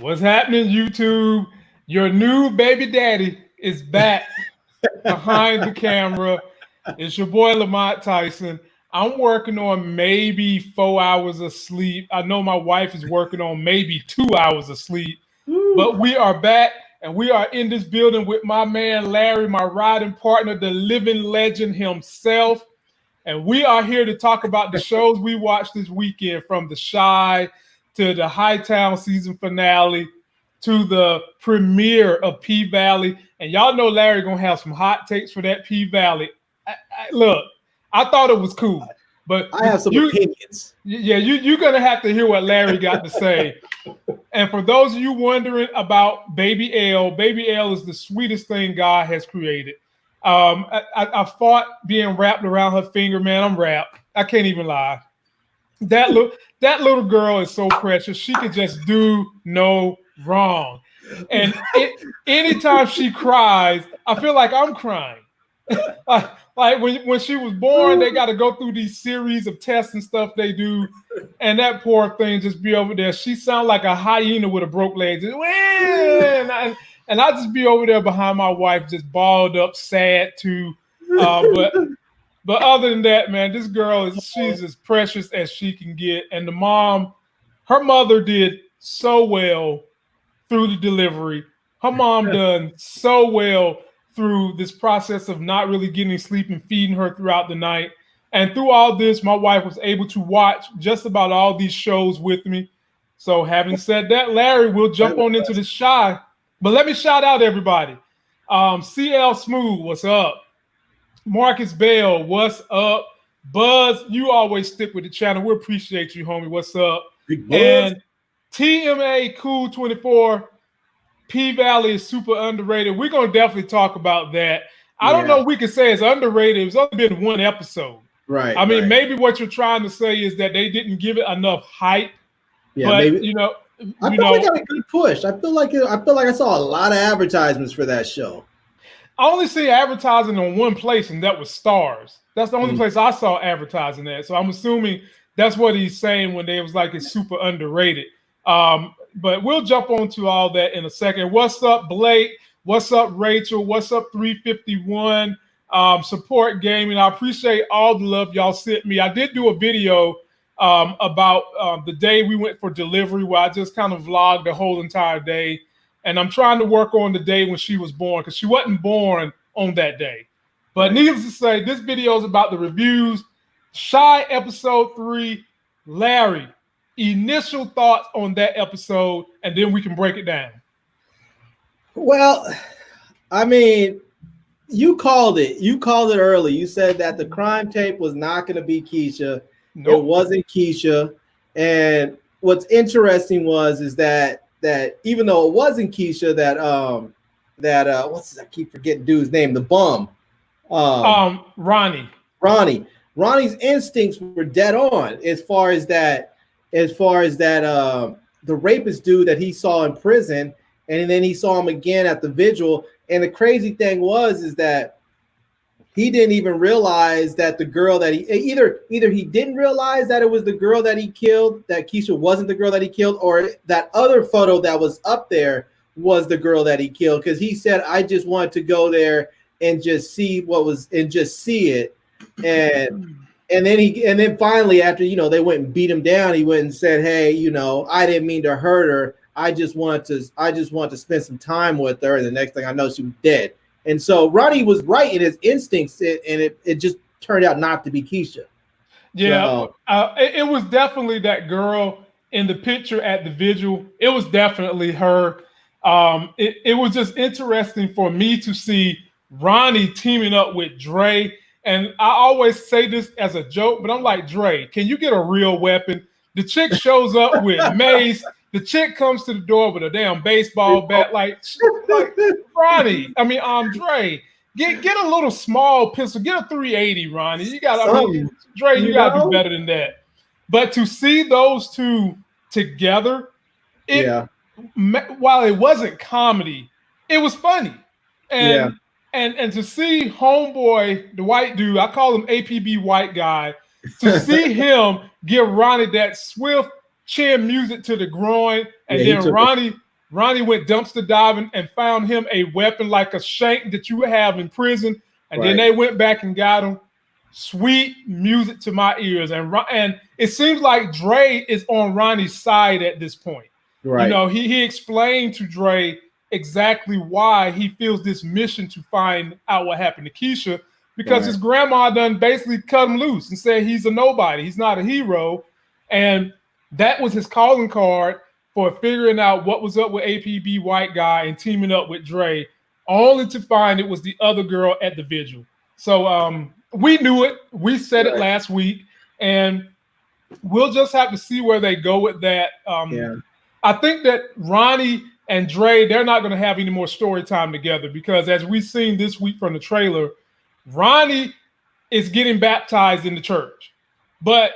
What's happening, YouTube? Your new baby daddy is back behind the camera. It's your boy Lamont Tyson. I'm working on maybe 4 hours of sleep. I know my wife is working on maybe 2 hours of sleep, but we are back and we are in this building with my man Larry, my riding partner, the living legend himself. And we are here to talk about the shows we watched this weekend, from The Shy to the Hightown season finale to the premiere of P Valley. And y'all know Larry gonna have some hot takes for that P Valley. Look, I thought it was cool, but I have some opinions. Yeah, you're gonna have to hear what Larry got to say. And for those of you wondering about Baby L is the sweetest thing God has created. I fought being wrapped around her finger, man. I'm wrapped. I can't even lie. That little girl is so precious. She could just do no wrong. And anytime she cries, I feel like I'm crying. like when she was born, they got to go through these series of tests and stuff they do, and that poor thing just be over there. She sounds like a hyena with a broke leg. And I just be over there behind my wife, just balled up, sad too. But other than that, man, this girl she's as precious as she can get. And her mother did so well through the delivery. Her mom done so well through this process of not really getting sleep and feeding her throughout the night. And through all this, my wife was able to watch just about all these shows with me. So having said that, Larry, we'll jump on into The Shy. But let me shout out everybody. CL Smooth, what's up? Marcus Bell, what's up? Buzz, you always stick with the channel. We appreciate you, homie. What's up? And TMA Cool 24, P Valley is super underrated. We're gonna definitely talk about that. I don't know if we can say it's underrated. It's only been one episode. Right. I mean, maybe what you're trying to say is that they didn't give it enough hype. Yeah, but maybe. I feel like it got a good push. I feel like I saw a lot of advertisements for that show. I only see advertising on one place, and that was Stars. That's the only place I saw advertising at. So I'm assuming that's what he's saying when they was like it's super underrated. But we'll jump on to all that in a second. What's up, Blake? What's up, Rachel? What's up, 351? Support Gaming. I appreciate all the love y'all sent me. I did do a video about the day we went for delivery, where I just kind of vlogged the whole entire day. And I'm trying to work on the day when she was born, because she wasn't born on that day. But needless to say, this video is about the reviews. Shy episode 3. Larry, initial thoughts on that episode, and then we can break it down. Well, I mean, you called it. You called it early. You said that the crime tape was not going to be Keisha. Nope. It wasn't Keisha. And what's interesting is that even though it wasn't Keisha, I keep forgetting dude's name, the bum. Ronnie. Ronnie's instincts were dead on as far as that the rapist dude that he saw in prison, and then he saw him again at the vigil. And the crazy thing is that he didn't even realize that the girl that he either he didn't realize that it was the girl that he killed, that Keisha wasn't the girl that he killed, or that other photo that was up there was the girl that he killed. Because he said, I just wanted to go there and just see it. And then finally, after they went and beat him down, he went and said, hey, I didn't mean to hurt her. I just wanted to spend some time with her. And the next thing I know, she was dead. And so Ronnie was right in his instincts, and it just turned out not to be Keisha. Yeah, it was definitely that girl in the picture at the vigil. It was definitely her. It was just interesting for me to see Ronnie teaming up with Dre. And I always say this as a joke, but I'm like, Dre, can you get a real weapon? The chick shows up with mace. The chick comes to the door with a damn baseball bat, like Ronnie. Dre, get a little small pistol. Get a 380, Ronnie. Dre, you gotta do better than that. But to see those two together, while it wasn't comedy, it was funny. And to see homeboy, the white dude, I call him APB white guy, to see him give Ronnie that swift chin music to the groin, and then Ronnie Ronnie went dumpster diving and found him a weapon like a shank that you would have in prison. And then they went back and got him. Sweet music to my ears. And it seems like Dre is on Ronnie's side at this point. Right. You know, he explained to Dre exactly why he feels this mission to find out what happened to Keisha, because his grandma done basically cut him loose and said he's a nobody. He's not a hero. And that was his calling card for figuring out what was up with APB white guy and teaming up with Dre, only to find it was the other girl at the vigil. So we knew it. We said it last week, and we'll just have to see where they go with that. I think that Ronnie and Dre, they're not going to have any more story time together, because as we've seen this week from the trailer, Ronnie is getting baptized in the church. But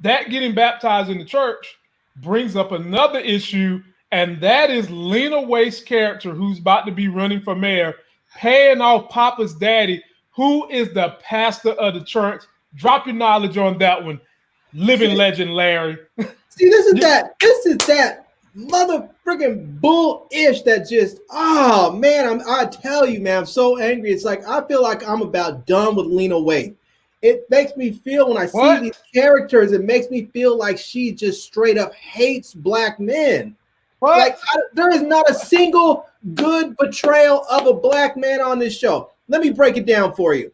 that getting baptized in the church brings up another issue, and that is Lena Waithe's character, who's about to be running for mayor, paying off Papa's daddy, who is the pastor of the church. Drop your knowledge on that one, living legend Larry. See, this is that mother freaking bull-ish that just, oh man, I tell you, man, I'm so angry. It's like I feel like I'm about done with Lena Waithe. It makes me feel, when I see these characters, it makes me feel like she just straight up hates black men. Like there is not a single good portrayal of a black man on this show. Let me break it down for you.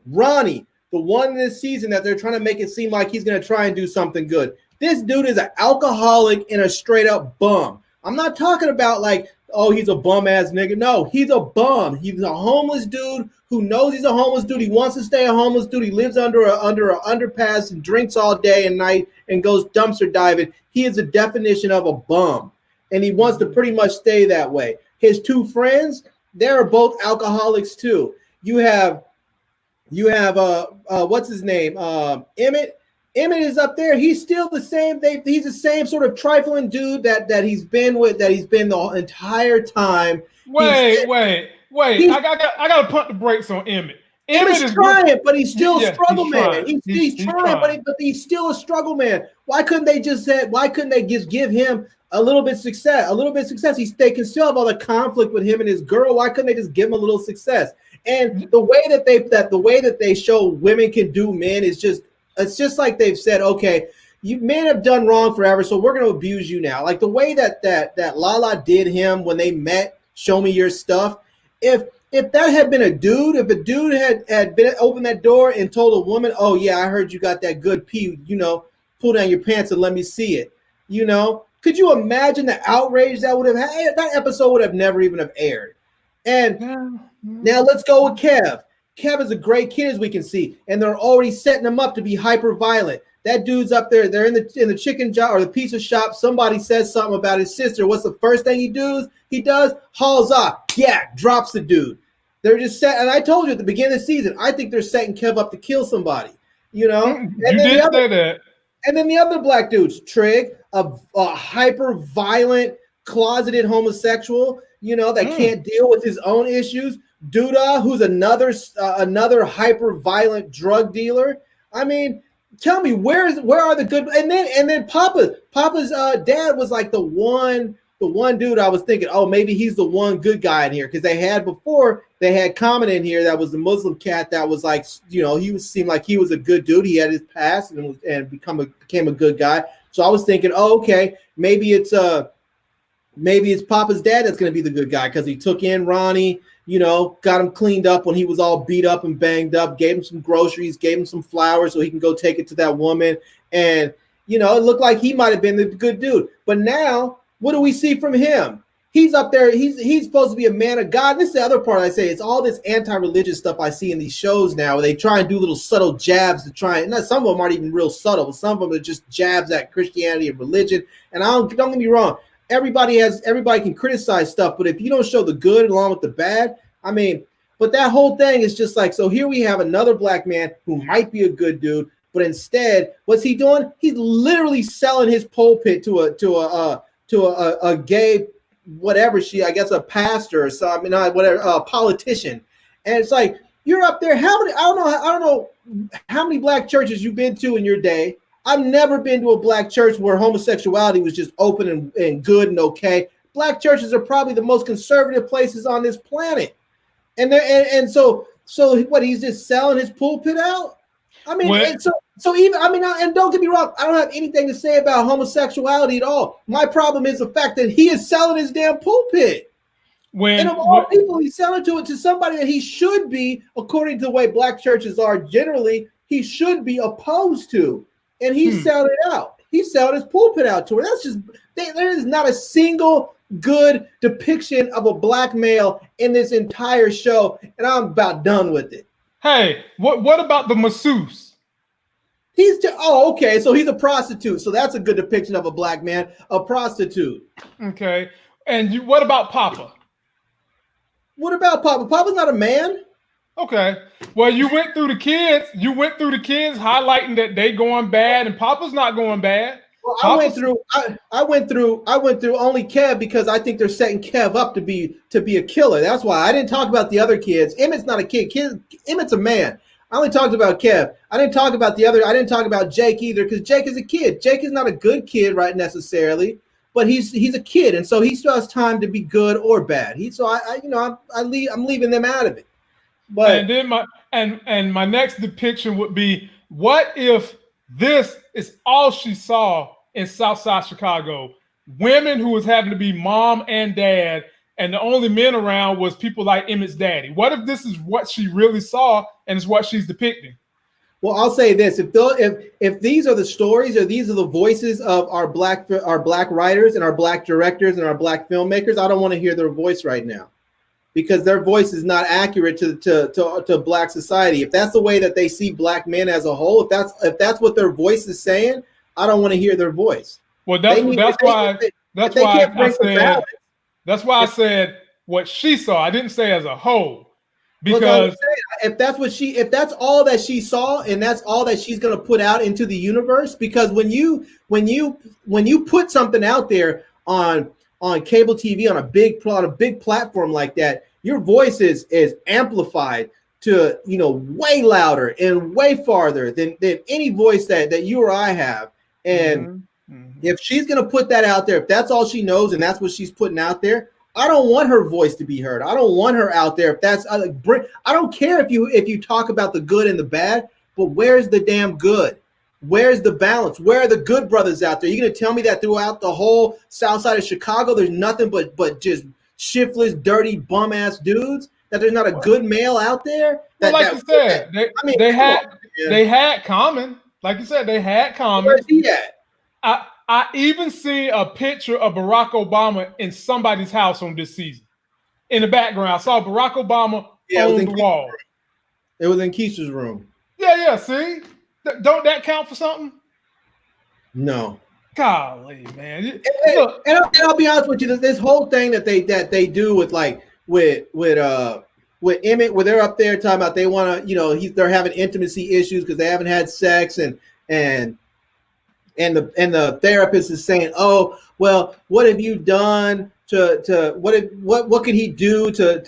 Ronnie, the one in this season that they're trying to make it seem like he's going to try and do something good. This dude is an alcoholic and a straight up bum. I'm not talking about like, oh, he's a bum ass nigga. No, he's a bum. He's a homeless dude who knows he's a homeless dude. He wants to stay a homeless dude. He lives under an underpass and drinks all day and night and goes dumpster diving. He is the definition of a bum, and he wants to pretty much stay that way. His two friends, they're both alcoholics too. You have what's his name? Emmett. Emmett is up there. He's still the same. He's the same sort of trifling dude that he's been with, that he's been the entire time. Wait. I got to put the brakes on Emmett. Emmett's trying, but he's still a struggle man. He's trying, but he's still a struggle man. Why couldn't they just give him a little bit success? They can still have all the conflict with him and his girl. Why couldn't they just give him a little success? And the way that they show women can do men is just, it's just like they've said, okay, you men have done wrong forever, so we're going to abuse you now. Like the way that Lala did him when they met, show me your stuff. If that had been a dude, if a dude had been opened that door and told a woman, oh yeah, I heard you got that good pee, pull down your pants and let me see it. Could you imagine the outrage that would have had? That episode would have never even have aired. And now let's go with Kev. Kev is a great kid, as we can see, and they're already setting him up to be hyper violent. That dude's up there. They're in the chicken job or the pizza shop. Somebody says something about his sister. What's the first thing he does? Hauls off. Yeah, drops the dude. They're just set. And I told you at the beginning of the season, I think they're setting Kev up to kill somebody. And then the other black dudes, Trig, a hyper violent, closeted homosexual, that can't deal with his own issues. Duda, who's another hyper violent drug dealer. I mean, tell me where are the good? And then Papa's dad was like the one dude I was thinking, oh, maybe he's the one good guy in here, because they had Common in here that was the Muslim cat that was like, seemed like he was a good dude. He had his past and became a good guy. So I was thinking, oh, okay, maybe it's Papa's dad that's going to be the good guy, because he took in Ronnie. Got him cleaned up when he was all beat up and banged up, gave him some groceries, gave him some flowers so he can go take it to that woman. And, it looked like he might have been the good dude. But now, what do we see from him? He's up there. He's supposed to be a man of God. This is the other part I say. It's all this anti-religious stuff I see in these shows now, where they try and do little subtle jabs to try. And some of them aren't even real subtle, but some of them are just jabs at Christianity and religion. And don't get me wrong. Everybody can criticize stuff, but if you don't show the good along with the bad, but that whole thing is just like, so here we have another black man who might be a good dude, but instead, what's he doing? He's literally selling his pulpit to a gay, whatever I guess a pastor or something, whatever, a politician. And it's like, you're up there. How many? I don't know how many black churches you've been to in your day. I've never been to a black church where homosexuality was just open and good and okay. black churches are probably the most conservative places on this planet. And so what, he's just selling his pulpit out? I mean, and so even, I mean, and don't get me wrong, I don't have anything to say about homosexuality at all. My problem is the fact that he is selling his damn pulpit. And of all people, he's selling to somebody that he should be, according to the way black churches are generally, he should be opposed to. And he's selling it out. He's selling his pulpit out to her. That's just, there is not a single good depiction of a black male in this entire show, and I'm about done with it. Hey, what about the masseuse? Okay, so he's a prostitute. So that's a good depiction of a black man, a prostitute. Okay, and what about Papa? What about Papa? Papa's not a man. Okay, well, you went through the kids. You went through the kids, highlighting that they going bad, and Papa's not going bad. Well, I went through only Kev because I think they're setting Kev up to be a killer. That's why I didn't talk about the other kids. Emmett's not a kid. Emmett's a man. I only talked about Kev. I didn't talk about the other. I didn't talk about Jake either because Jake is a kid. Jake is not a good kid, right, necessarily, but he's a kid, and so he still has time to be good or bad. I'm leaving them out of it. But and then my next depiction would be, what if this is all she saw in Southside Chicago? Women who was having to be mom and dad, and the only men around was people like Emmett's daddy. What if this is what she really saw and is what she's depicting? Well, I'll say this: if these are the stories, or these are the voices of our black writers and our black directors and our black filmmakers, I don't want to hear their voice right now, because their voice is not accurate to black society. If that's the way that they see black men as a whole, if that's what their voice is saying, I don't want to hear their voice. Well, that's why I said what she saw. I didn't say as a whole, because if that's all that she saw and that's all that she's going to put out into the universe, because when you put something out there on cable TV, on a big platform like that, your voice is amplified to, way louder and way farther than any voice that you or I have. And if she's going to put that out there, if that's all she knows and that's what she's putting out there, I don't want her voice to be heard. I don't want her out there. If that's, I don't care if you talk about the good and the bad, but where's the damn good? Where's the balance? Where are the good brothers out there? You're going to tell me that throughout the whole south side of Chicago, there's nothing but just shiftless, dirty, bum-ass dudes? That there's not a good male out there? They had Common. Like you said, they had Common. Where's he at? I even see a picture of Barack Obama in somebody's house on this season. In the background, I saw Barack Obama on the wall. It was in Keisha's room. Yeah, see? Don't that count for something? No. Golly, man. And I'll be honest with you, this whole thing that they do with Emmett, where they're up there talking about they want to, they're having intimacy issues because they haven't had sex, and the therapist is saying, oh, well, what have you done what could he do to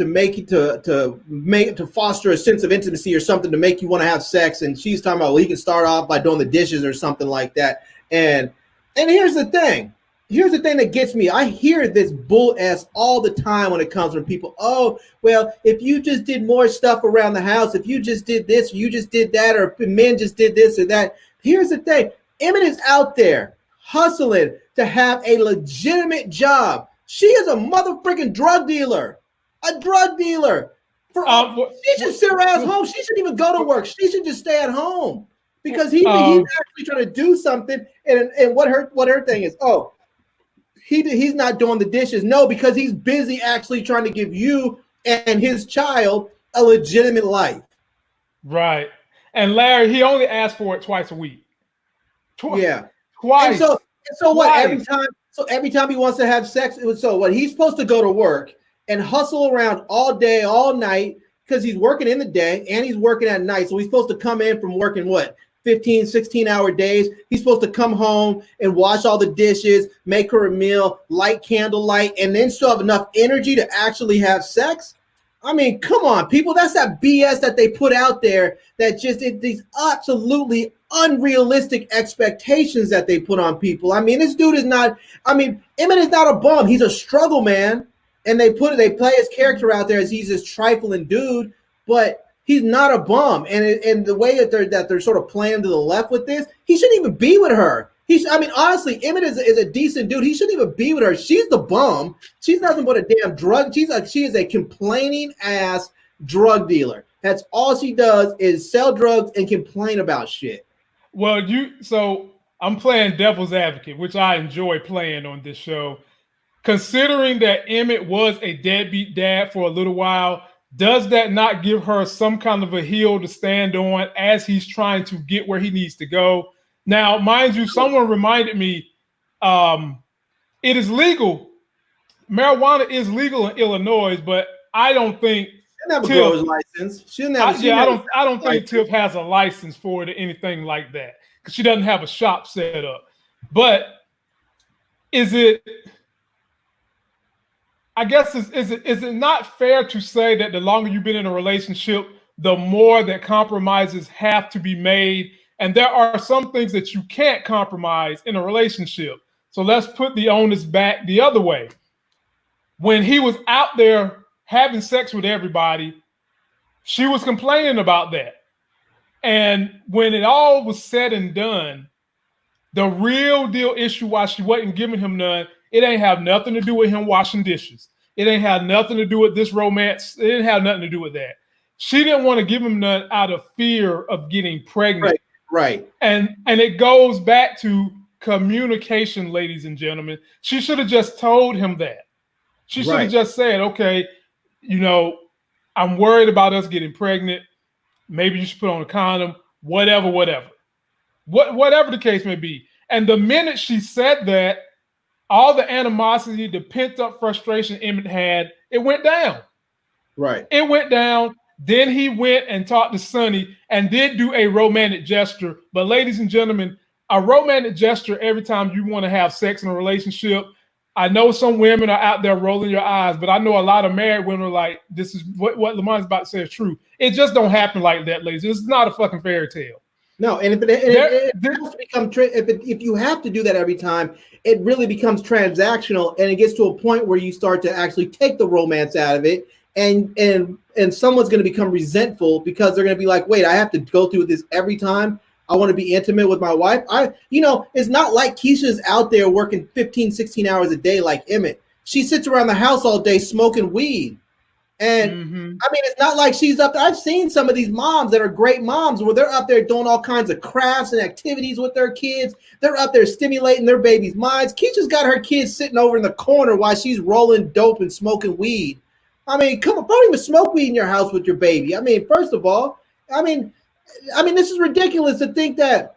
foster a sense of intimacy or something to make you want to have sex? And she's talking about, well, he can start off by doing the dishes or something like that. And here's the thing that gets me. I hear this bull ass all the time when it comes from people. Oh, well, if you just did more stuff around the house, if you just did this, or you just did that, or men just did this or that. Here's the thing. Emmett is out there hustling to have a legitimate job. She is a motherfucking drug dealer. A drug dealer. She should sit her ass home. She shouldn't even go to work. She should just stay at home. Because he's actually trying to do something. And what her thing is, oh, he's not doing the dishes. No, because he's busy actually trying to give you and his child a legitimate life. Right. And Larry, he only asked for it twice a week. Yeah. Twice. And so what? Every time he wants to have sex, he's supposed to go to work and hustle around all day, all night, because he's working in the day and he's working at night. So he's supposed to come in from working 15, 16-hour days. He's supposed to come home and wash all the dishes, make her a meal, light candlelight, and then still have enough energy to actually have sex. I mean, come on, people. That's that BS that they put out there. That just these absolutely unrealistic expectations that they put on people. I mean, this dude is not. I mean, Emmett is not a bum. He's a struggle man, and they play his character out there as he's this trifling dude, but he's not a bum. And the way that they're sort of playing to the left with this, he shouldn't even be with her. I mean, honestly, Emmett is a decent dude. He shouldn't even be with her. She's the bum. She's nothing but a damn drug. She is a complaining ass drug dealer. That's all she does is sell drugs and complain about shit. Well, so I'm playing devil's advocate, which I enjoy playing on this show. Considering that Emmett was a deadbeat dad for a little while, does that not give her some kind of a hill to stand on as he's trying to get where he needs to go? Now, mind you, someone reminded me, it is legal. Marijuana is legal in Illinois, but I don't think she doesn't have a grower's license. I don't think Tiff has a license for it or anything like that because she doesn't have a shop set up. But is it not fair to say that the longer you've been in a relationship, the more that compromises have to be made? And there are some things that you can't compromise in a relationship. So let's put the onus back the other way. When he was out there having sex with everybody, she was complaining about that. And when it all was said and done, the real deal issue why she wasn't giving him none, it ain't have nothing to do with him washing dishes. It ain't have nothing to do with this romance. It didn't have nothing to do with that. She didn't want to give him none out of fear of getting pregnant. Right. And it goes back to communication, ladies and gentlemen. She should have just told him that. She should have just said, okay, I'm worried about us getting pregnant. Maybe you should put on a condom, whatever the case may be. And the minute she said that, all the animosity, the pent up frustration Emmett had, it went down. Right. It went down. Then he went and talked to Sonny and did do a romantic gesture. But ladies and gentlemen, a romantic gesture every time you want to have sex in a relationship, I know some women are out there rolling your eyes, but I know a lot of married women are like, this is what Lamont's about to say is true. It just don't happen like that, ladies. It's not a fucking fairy tale. No, and if you have to do that every time, it really becomes transactional, and it gets to a point where you start to actually take the romance out of it, and someone's going to become resentful because they're going to be like, wait, I have to go through this every time I want to be intimate with my wife. It's not like Keisha's out there working 15, 16 hours a day like Emmett. She sits around the house all day smoking weed. And I mean, it's not like she's up there. I've seen some of these moms that are great moms where they're up there doing all kinds of crafts and activities with their kids. They're up there stimulating their babies' minds. Keisha's got her kids sitting over in the corner while she's rolling dope and smoking weed. I mean, come on, don't even smoke weed in your house with your baby. I mean, first of all, I mean, this is ridiculous to think that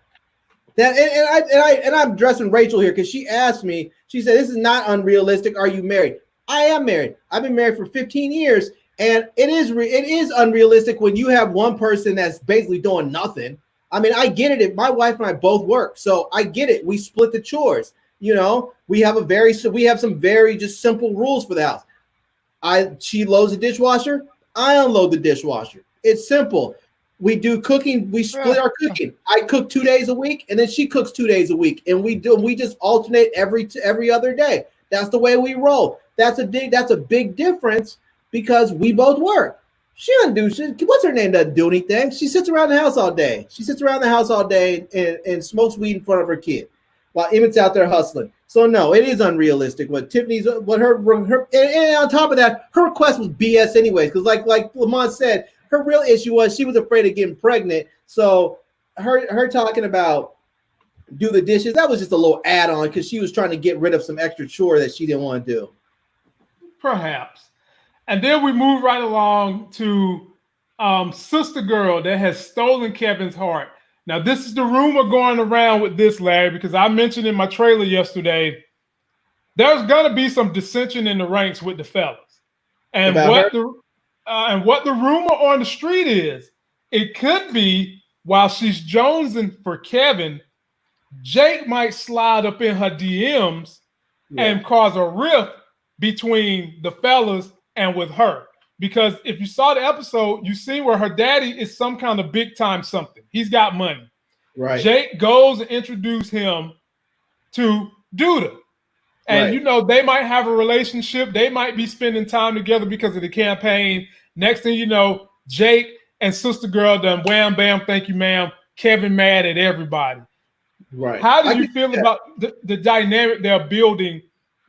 I'm addressing Rachel here because she asked me, she said, this is not unrealistic. Are you married? I am married. I've been married for 15 years, and it is unrealistic when you have one person that's basically doing nothing. I mean, I get it. My wife and I both work, so I get it. We split the chores. We have some very just simple rules for the house. She loads the dishwasher. I unload the dishwasher. It's simple. We do cooking. We split our cooking. I cook 2 days a week, and then she cooks 2 days a week, and we just alternate every other day. That's the way we roll. That's a big difference because we both work. She doesn't do shit. What's her name? Doesn't do anything. She sits around the house all day. And smokes weed in front of her kid while Emmett's out there hustling. So no, it is unrealistic. And on top of that, her request was BS anyways. Because like Lamont said, her real issue was she was afraid of getting pregnant. So her talking about do the dishes, that was just a little add-on because she was trying to get rid of some extra chore that she didn't want to do. Perhaps. And then we move right along to Sister Girl that has stolen Kevin's heart. Now, this is the rumor going around with this, Larry, because I mentioned in my trailer yesterday, there's going to be some dissension in the ranks with the fellas. And what the rumor on the street is, it could be while she's jonesing for Kevin, Jake might slide up in her DMs and cause a rift between the fellas and with her. because if you saw the episode, you see where her daddy is some kind of big time something. He's got money. Right. Jake goes and introduces him to Duda. And, you know, they might have a relationship. They might be spending time together because of the campaign. Next thing you know, Jake and Sister Girl done wham, bam, thank you, ma'am. Kevin mad at everybody. Right. How do you feel about the dynamic they're building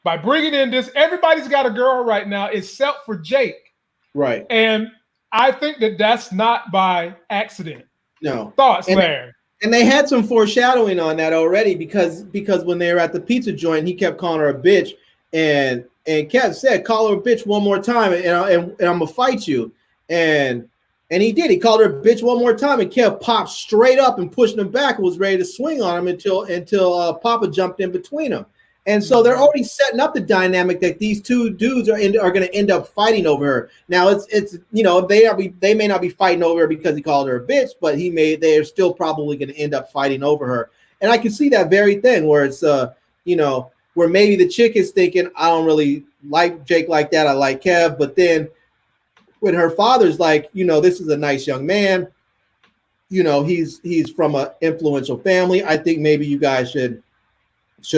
by bringing in this? Everybody's got a girl right now except for Jake. Right. And I think that that's not by accident. No. Thoughts, Larry? And they had some foreshadowing on that already because when they were at the pizza joint, he kept calling her a bitch, and Kev said, "Call her a bitch one more time, and I'm gonna fight you." And he did. He called her a bitch one more time, and Kev popped straight up and pushed him back and was ready to swing on him until Papa jumped in between them. And so they're already setting up the dynamic that these two dudes are going to end up fighting over her. Now it's you know, they may not be fighting over her because he called her a bitch, but they're still probably going to end up fighting over her. And I can see that very thing where it's you know, where maybe the chick is thinking, I don't really like Jake like that. I like Kev, but then when her father's like, you know, this is a nice young man, you know, he's from an influential family. I think maybe you guys should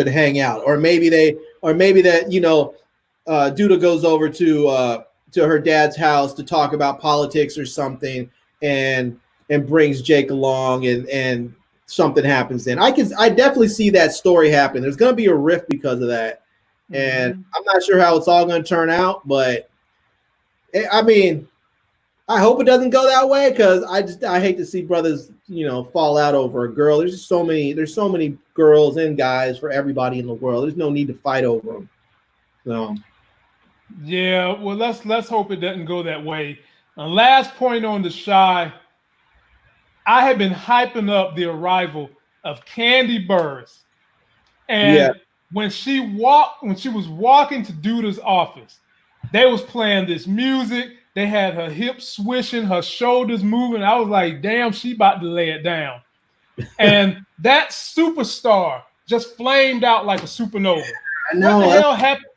hang out, or maybe that, you know, Duda goes over to her dad's house to talk about politics or something, and brings Jake along, and something happens. Then I definitely see that story happen. There's going to be a rift because of that, and I'm not sure how it's all going to turn out, but I mean, I hope it doesn't go that way, because I hate to see brothers, you know, fall out over a girl. There's so many girls and guys for everybody in the world. There's no need to fight over them. So, yeah, well, let's hope it doesn't go that way. Last point on the Shy, I have been hyping up the arrival of Candy Burris, and when she was walking to Duda's office, they was playing this music. They had her hips swishing, her shoulders moving. I was like, damn, she about to lay it down. And that superstar just flamed out like a supernova. I know.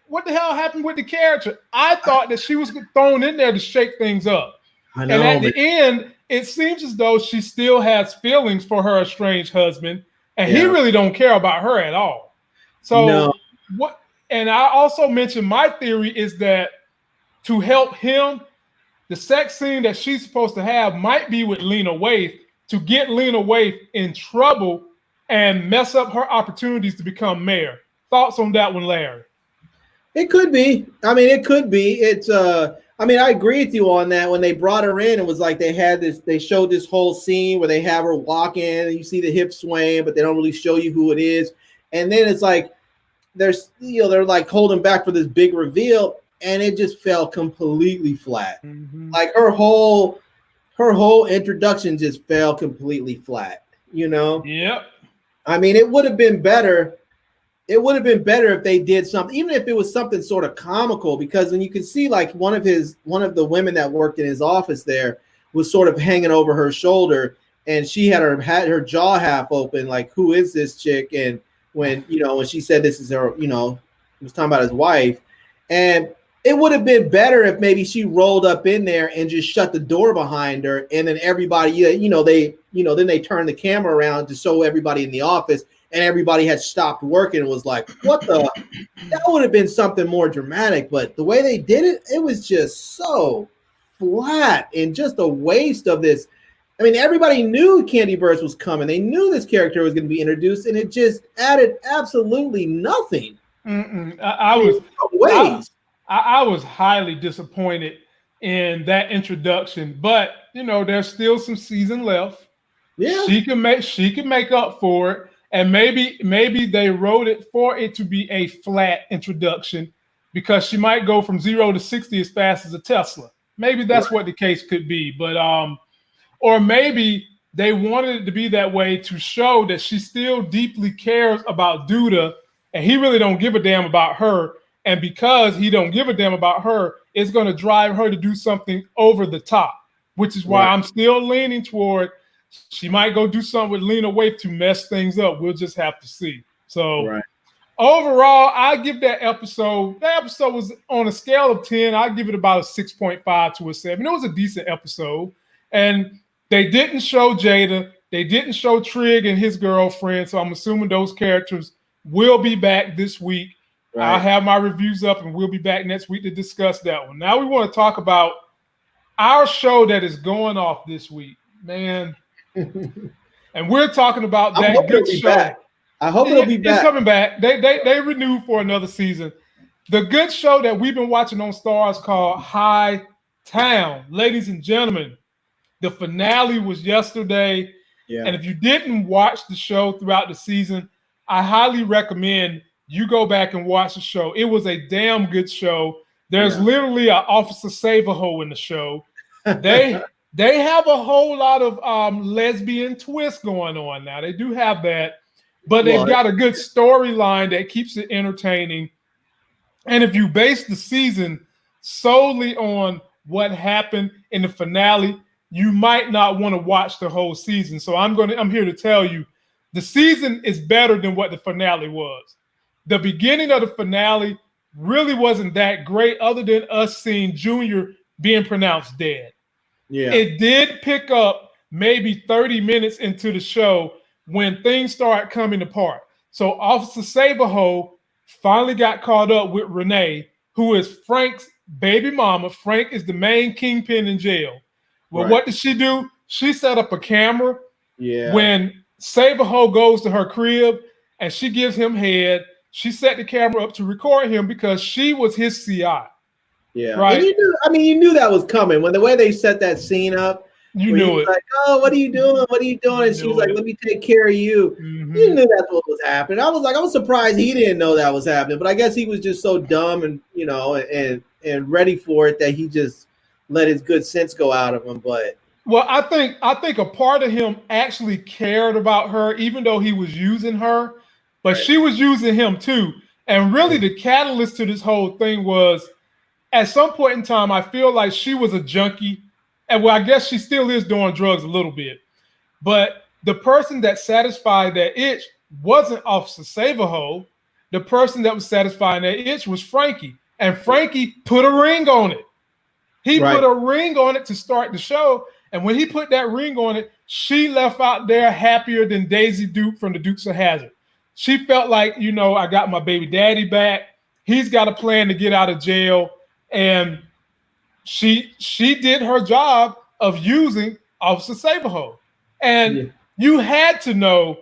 What the hell happened with the character? I thought that she was thrown in there to shake things up. I know, and at the end, it seems as though she still has feelings for her estranged husband, and he really don't care about her at all. So what? And I also mentioned my theory is that to help him, the sex scene that she's supposed to have might be with Lena Waithe to get Lena Waithe in trouble and mess up her opportunities to become mayor. Thoughts on that one, Larry? It could be. I mean, it could be. It's I mean, I agree with you on that. When they brought her in, it was like they showed this whole scene where they have her walk in and you see the hips swaying, but they don't really show you who it is. And then it's like they're like holding back for this big reveal. And it just fell completely flat. Like her whole introduction just fell completely flat, you know? Yep. I mean, it would have been better. It would have been better if they did something, even if it was something sort of comical, because then you can see like one of the women that worked in his office there was sort of hanging over her shoulder, and she had her jaw half open, like, who is this chick? And when she said this is her, you know, he was talking about his wife. And it would have been better if maybe she rolled up in there and just shut the door behind her, and then everybody, then they turned the camera around to show everybody in the office, and everybody had stopped working and was like, "What the?" That would have been something more dramatic. But the way they did it, it was just so flat and just a waste of this. I mean, everybody knew Candy Burris was coming. They knew this character was going to be introduced, and it just added absolutely nothing. I was highly disappointed in that introduction, but there's still some season left. Yeah, she can make up for it, and maybe they wrote it for it to be a flat introduction because she might go from 0 to 60 as fast as a Tesla. Maybe that's what the case could be, but or maybe they wanted it to be that way to show that she still deeply cares about Duda, and he really don't give a damn about her. And because he don't give a damn about her, it's going to drive her to do something over the top, which is why I'm still leaning toward she might go do something with Lena Waithe to mess things up. We'll just have to see. So overall, I give that episode. That episode was on a scale of 10. I give it about a 6.5 to a 7. It was a decent episode, and they didn't show Jada. They didn't show Trig and his girlfriend. So I'm assuming those characters will be back this week. Right. I'll have my reviews up, and we'll be back next week to discuss that one. Now we want to talk about our show that is going off this week, man. And we're talking about that good show. Back. I hope it'll be back. It's coming back. They renewed for another season. The good show that we've been watching on Stars called Hightown. Ladies and gentlemen, the finale was yesterday. Yeah. And if you didn't watch the show throughout the season, I highly recommend you go back and watch the show. It was a damn good show. There's literally an Officer Save-A-Ho in the show. They have a whole lot of lesbian twists going on now. They do have that. But they've got a good storyline that keeps it entertaining. And if you base the season solely on what happened in the finale, you might not want to watch the whole season. So I'm here to tell you, the season is better than what the finale was. The beginning of the finale really wasn't that great, other than us seeing Junior being pronounced dead. Yeah. It did pick up maybe 30 minutes into the show when things start coming apart. So Officer Save-A-Ho finally got caught up with Renee, who is Frank's baby mama. Frank is the main kingpin in jail. Well, what did she do? She set up a camera when Save-A-Ho goes to her crib and she gives him head. She set the camera up to record him because she was his CI. Yeah. Right. And you knew that was coming. When the way they set that scene up, you knew it. Like, oh, what are you doing? What are you doing? And she was like, let me take care of you. Mm-hmm. You knew that's what was happening. I was surprised he didn't know that was happening. But I guess he was just so dumb and, and ready for it that he just let his good sense go out of him. But well, I think a part of him actually cared about her, even though he was using her, but she was using him too. And really the catalyst to this whole thing was, at some point in time, I feel like she was a junkie. And well, I guess she still is doing drugs a little bit. But the person that satisfied that itch wasn't Officer Save-A-Ho. The person that was satisfying that itch was Frankie. And Frankie put a ring on it. He put a ring on it to start the show. And when he put that ring on it, she left out there happier than Daisy Duke from the Dukes of Hazzard. She felt like, I got my baby daddy back. He's got a plan to get out of jail. And she did her job of using Officer Save-A-Ho. And you had to know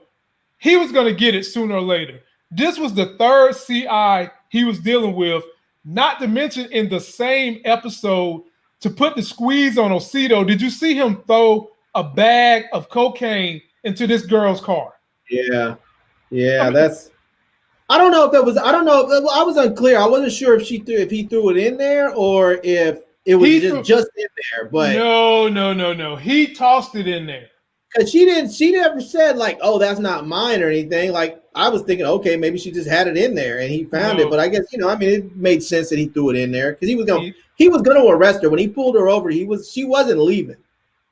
he was going to get it sooner or later. This was the third CI he was dealing with, not to mention in the same episode, to put the squeeze on Osito, did you see him throw a bag of cocaine into this girl's car? Yeah. Yeah, I don't know if that was, I was unclear. I wasn't sure if he threw it in there or if it was just in there. But no. He tossed it in there. Because she never said like, oh, that's not mine or anything. Like I was thinking, okay, maybe she just had it in there and he found it. But I guess, it made sense that he threw it in there because he was going to arrest her. When he pulled her over, she wasn't leaving,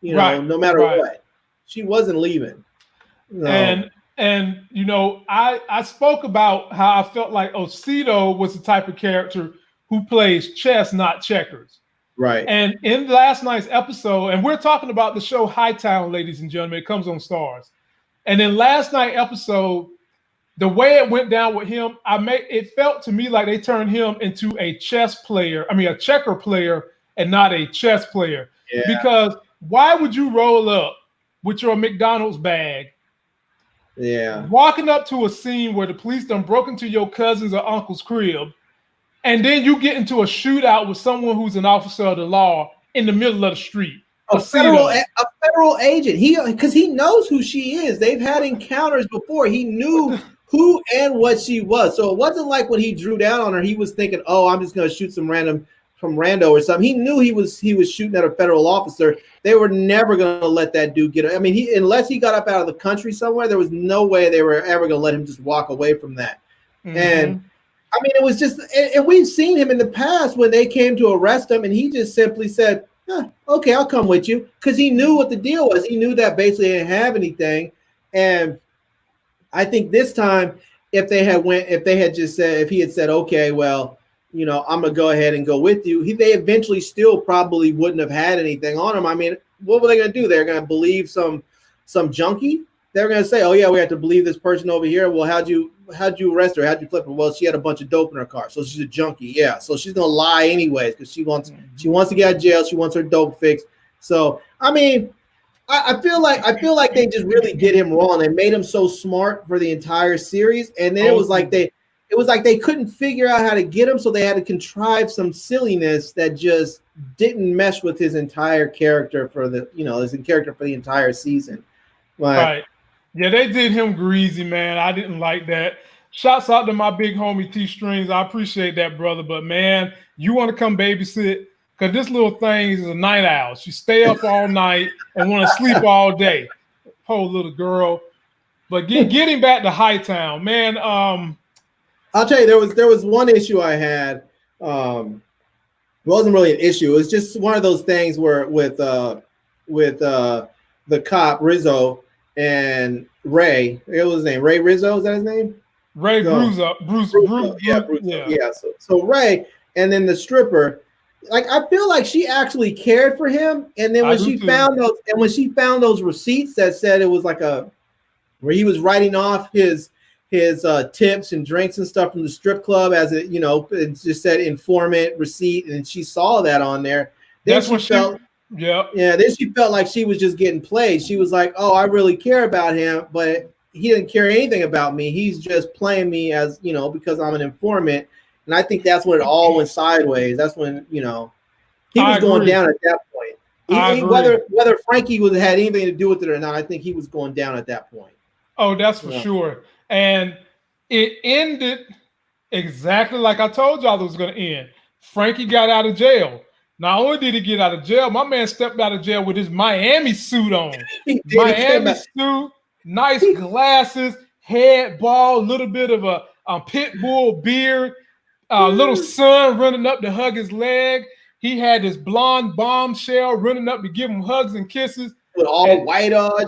no matter what. She wasn't leaving. No. And I spoke about how I felt like Osito was the type of character who plays chess, not checkers. Right. And in last night's episode, and we're talking about the show Hightown, ladies and gentlemen, it comes on Stars. And in last night's episode, the way it went down with him, it felt to me like they turned him into a checker player and not a chess player. Yeah. Because why would you roll up with your McDonald's bag? Yeah. Walking up to a scene where the police done broke into your cousin's or uncle's crib, and then you get into a shootout with someone who's an officer of the law in the middle of the street. A federal agent. Because he knows who she is. They've had encounters before. He knew who and what she was. So it wasn't like when he drew down on her, he was thinking, oh, I'm just going to shoot some random from rando or something. He knew he was shooting at a federal officer. They were never going to let that dude get it. I mean, unless he got up out of the country somewhere, there was no way they were ever going to let him just walk away from that. Mm-hmm. And I mean, it was just, and we've seen him in the past when they came to arrest him and he just simply said, okay, I'll come with you. Because he knew what the deal was. He knew that basically he didn't have anything. And I think this time if they had just said, if he had said, okay, well, I'm gonna go ahead and go with you, they eventually still probably wouldn't have had anything on him. I mean, what were they gonna do? They're gonna believe some junkie? They're gonna say, oh yeah, we have to believe this person over here. Well, how'd you arrest her? How'd you flip her? Well, she had a bunch of dope in her car, so she's a junkie. Yeah, so she's gonna lie anyways because she wants to get out of jail. She wants her dope fixed. So I mean, I feel like they just really did him wrong. They made him so smart for the entire series, and then it was like they couldn't figure out how to get him, so they had to contrive some silliness that just didn't mesh with his entire character for the entire season. Right. Yeah, they did him greasy, man. I didn't like that. Shouts out to my big homie T Strings. I appreciate that, brother. But man, you want to come babysit? Because this little thing is a night owl. She stay up all night and want to sleep all day. Poor little girl. But getting back to Hightown, man. I'll tell you, there was one issue I had. It wasn't really an issue. It was just one of those things where with the cop Rizzo and Ray. What was his name? Ray Rizzo, is that his name? Ray Bruce. Yeah. So Ray, and then the stripper. Like, I feel like she actually cared for him, and then when she found those receipts that said it was like where he was writing off his tips and drinks and stuff from the strip club as it just said informant receipt, and she saw that on there. Then she felt like she was just getting played. She was like, oh, I really care about him, but he didn't care anything about me. He's just playing me as, because I'm an informant. And I think that's when it all went sideways. That's when, he was going down at that point. Whether Frankie had anything to do with it or not, I think he was going down at that point. Oh, that's for sure. And it ended exactly like I told y'all it was going to end. Frankie got out of jail. Not only did he get out of jail, my man stepped out of jail with his Miami suit on. Miami suit, nice glasses, head bald, little bit of a pit bull beard, little son running up to hug his leg. He had this blonde bombshell running up to give him hugs and kisses. With all white on.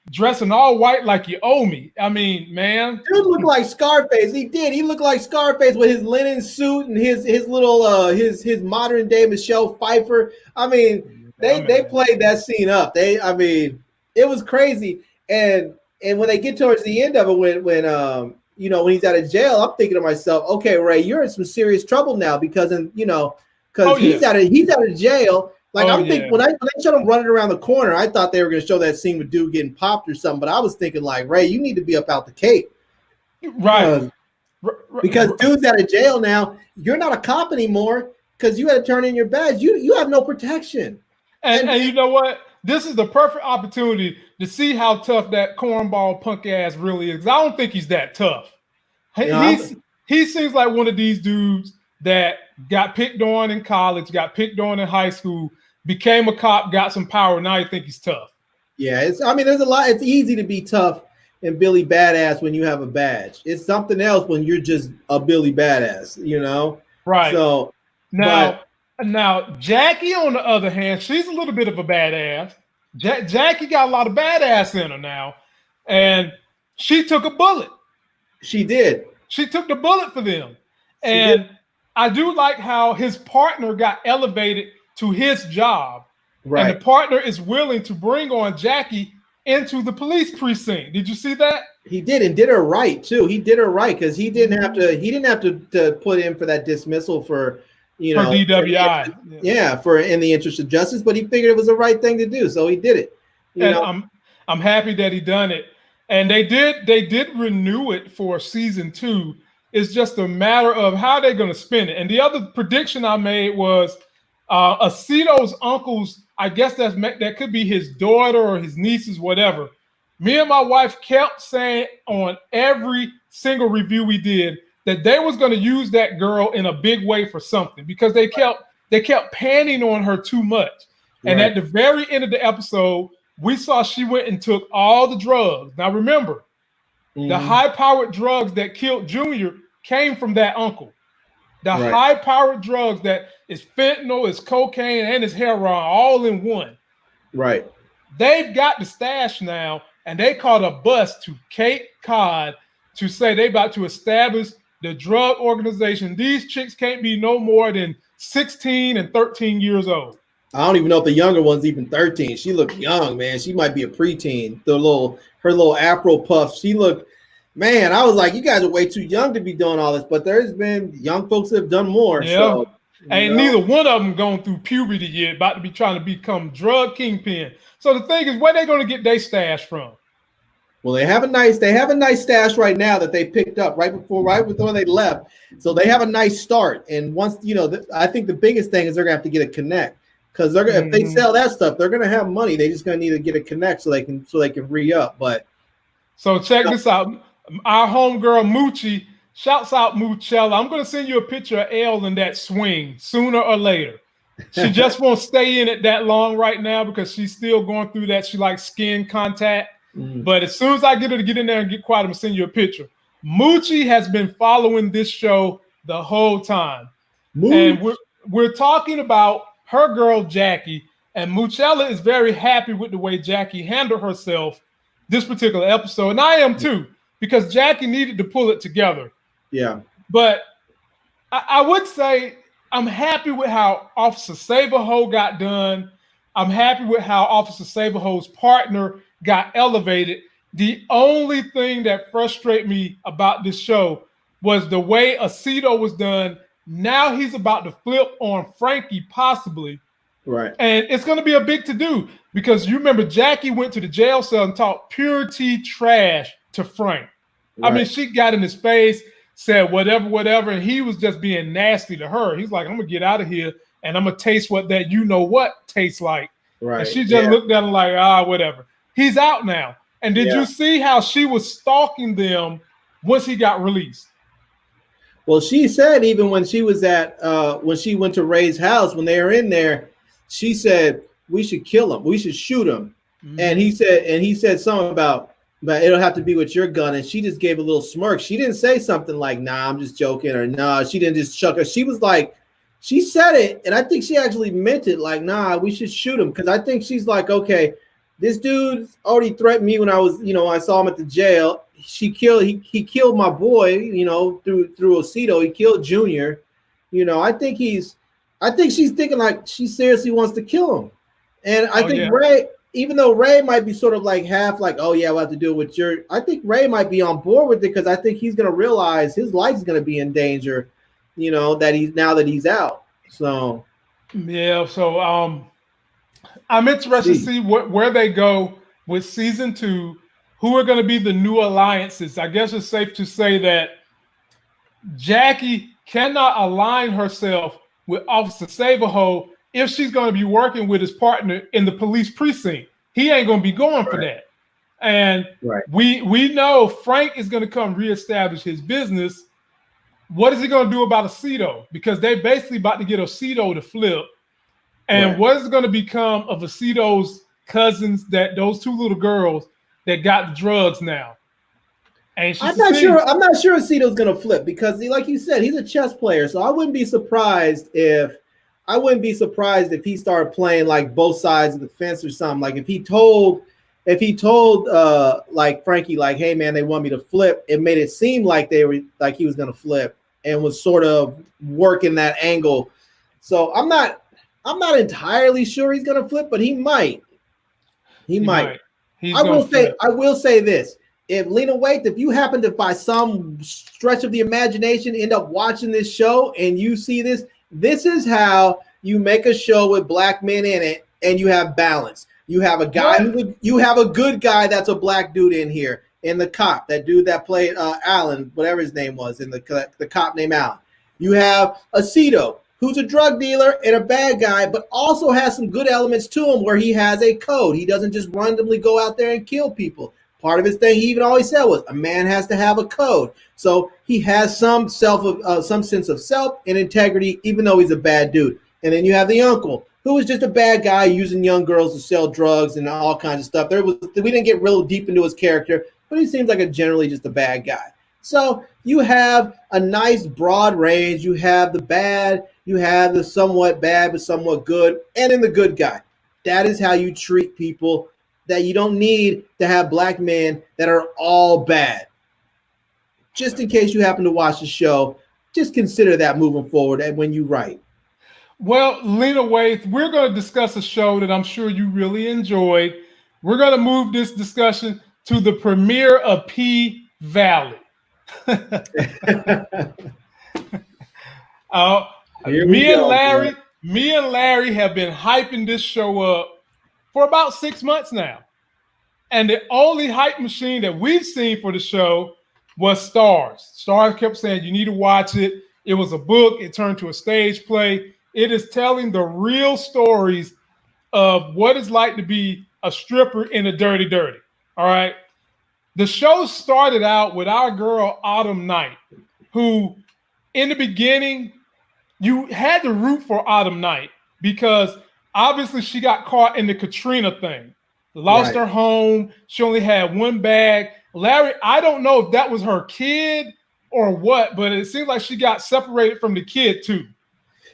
Dressing all white like you owe me. I mean, man. Dude looked like Scarface. He did. He looked like Scarface with his linen suit and his little his modern day Michelle Pfeiffer. I mean, they played that scene up. It was crazy. And when they get towards the end of it, when he's out of jail, I'm thinking to myself, okay, Ray, you're in some serious trouble now because he's out of jail. Like, I'm thinking when they showed him running around the corner, I thought they were going to show that scene with dude getting popped or something. But I was thinking, like, Ray, you need to be up out the Cape, right? Because dude's out of jail now. You're not a cop anymore because you had to turn in your badge. You have no protection. And you know what? This is the perfect opportunity to see how tough that cornball punk ass really is. I don't think he's that tough. He seems like one of these dudes that got picked on in college, got picked on in high school, became a cop, got some power. Now you think he's tough. Yeah, there's a lot. It's easy to be tough and Billy Badass when you have a badge. It's something else when you're just a Billy Badass, Right. So now Jackie, on the other hand, she's a little bit of a badass. Jackie got a lot of badass in her now, and she took a bullet. She did. She took the bullet for them, and I do like how his partner got elevated to his job. Right. And the partner is willing to bring on Jackie into the police precinct. Did you see that? He did, and did her right too. He did her right because he didn't have to put in for that dismissal for DWI. For in the interest of justice, but he figured it was the right thing to do, so he did it. I'm happy that he done it. And they did renew it for season 2. It's just a matter of how they're going to spin it. And the other prediction I made was Aceto's uncles, I guess that could be his daughter or his nieces, whatever. Me and my wife kept saying on every single review we did that they was going to use that girl in a big way for something because they kept panning on her too much. And at the very end of the episode, we saw she went and took all the drugs. Now remember, the high-powered drugs that killed Junior came from that uncle. The high-powered drugs that is fentanyl, is cocaine, and is heroin all in one. Right. They've got the stash now, and they caught a bus to Cape Cod to say they about to establish the drug organization. These chicks can't be no more than 16 and 13 years old. I don't even know if the younger one's even 13. She looked young, man. She might be a preteen. Her little Afro puff. She looked, man, I was like, you guys are way too young to be doing all this. But there's been young folks that have done more. Yeah. So, ain't neither one of them going through puberty yet, about to be trying to become drug kingpin. So the thing is, where they going to get their stash from? Well, they have a nice stash right now that they picked up right before they left. So they have a nice start. And once, I think the biggest thing is they're gonna have to get a connect, because if they sell that stuff, they're gonna have money. They just gonna need to get a connect so they can re-up. But so check this out. Our homegirl Moochie shouts out Moochella. I'm gonna send you a picture of Elle in that swing sooner or later. She just won't stay in it that long right now because she's still going through that. She likes skin contact. But as soon as I get her to get in there and get quiet, I'm going to send you a picture. Moochie has been following this show the whole time. And we're talking about her girl, Jackie. And Moochella is very happy with the way Jackie handled herself this particular episode. And I am too, because Jackie needed to pull it together. Yeah. But I would say I'm happy with how Officer Saberho got done. I'm happy with how Officer Saberho's partner got elevated. The only thing that frustrated me about this show was the way Aceto was done. Now he's about to flip on Frankie, possibly. Right. And it's going to be a big to-do because you remember Jackie went to the jail cell and talked pure tea trash to Frank. Right. I mean, she got in his face, said whatever, and he was just being nasty to her. He's like, I'm going to get out of here, and I'm going to taste what that you-know-what tastes like. Right. And she just looked at him like, whatever. He's out now. And did you see how she was stalking them once he got released? Well, she said even when she was when she went to Ray's house, when they were in there, she said, we should kill him. We should shoot him. Mm-hmm. And he said something about, but it'll have to be with your gun. And she just gave a little smirk. She didn't say something like, nah, I'm just joking, or nah, she didn't just chuck her. She was like, she said it, and I think she actually meant it, like, nah, we should shoot him. Because I think she's like, okay, this dude already threatened me when I was, I saw him at the jail. He killed my boy, through Aceto. He killed Junior. I think she's thinking like she seriously wants to kill him. And I think Ray, even though Ray might be sort of like half like, oh yeah, we'll have to do it with I think Ray might be on board with it because I think he's gonna realize his life is gonna be in danger, that he's out. So I'm interested to see where they go with season 2. Who are going to be the new alliances? I guess it's safe to say that Jackie cannot align herself with Officer Saberho if she's going to be working with his partner in the police precinct. He ain't going to be going for that. And we know Frank is going to come reestablish his business. What is he going to do about Aceto? Because they basically about to get Aceto to flip. And what is going to become of Aceto's cousins, those 2 little girls that got the drugs now? I'm not sure Aceto's going to flip because, like you said, he's a chess player. So I wouldn't be surprised if he started playing like both sides of the fence or something. Like if he told like Frankie, like, hey man, they want me to flip. It made it seem like he was going to flip and was sort of working that angle. So I'm not entirely sure he's going to flip, but he might. He might. I will say this. If Lena Waithe, if you happen to, by some stretch of the imagination, end up watching this show and you see this, this is how you make a show with black men in it and you have balance. You have a guy, you have a good guy that's a black dude in here, and the cop, that dude that played Alan, whatever his name was, in the cop named Alan. You have Aceto, who's a drug dealer and a bad guy, but also has some good elements to him where he has a code. He doesn't just randomly go out there and kill people. Part of his thing, he even always said, was a man has to have a code. So he has some sense of self and integrity, even though he's a bad dude. And then you have the uncle, who was just a bad guy using young girls to sell drugs and all kinds of stuff. We didn't get real deep into his character, but he seems like generally just a bad guy. So you have a nice broad range. You have the bad, you have the somewhat bad but somewhat good, and then the good guy. That is how you treat people. That you don't need to have black men that are all bad. just in case you happen to watch the show, just consider that moving forward and when you write. Well, Lena Waithe, we're going to discuss a show that I'm sure you really enjoyed. We're going to move this discussion to the premiere of P Valley. Me and Larry have been hyping this show up for about 6 months now. And the only hype machine that we've seen for the show was Starz. Starz kept saying, you need to watch it. It was a book. It turned to a stage play. It is telling the real stories of what it's like to be a stripper in a dirty, dirty. All right. The show started out with our girl, Autumn Night, who in the beginning, you had to root for Autumn Night because obviously she got caught in the Katrina thing. Lost her home. She only had one bag. Larry, I don't know if that was her kid or what, but it seems like she got separated from the kid too.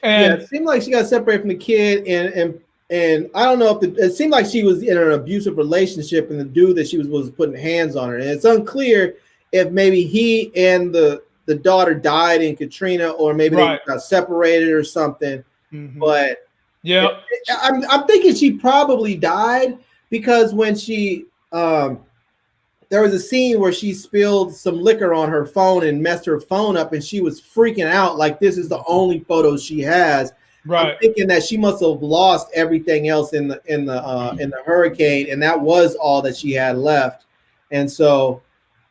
And it seemed like she got separated from the kid, and I don't know if it seemed like she was in an abusive relationship, and the dude that she was putting hands on her. And it's unclear if maybe he and the daughter died in Katrina, or maybe they got separated or something. Mm-hmm. But yeah, I'm thinking she probably died because when she there was a scene where she spilled some liquor on her phone and messed her phone up, and she was freaking out like this is the only photos she has. I'm thinking that she must have lost everything else in the hurricane, and that was all that she had left. And so,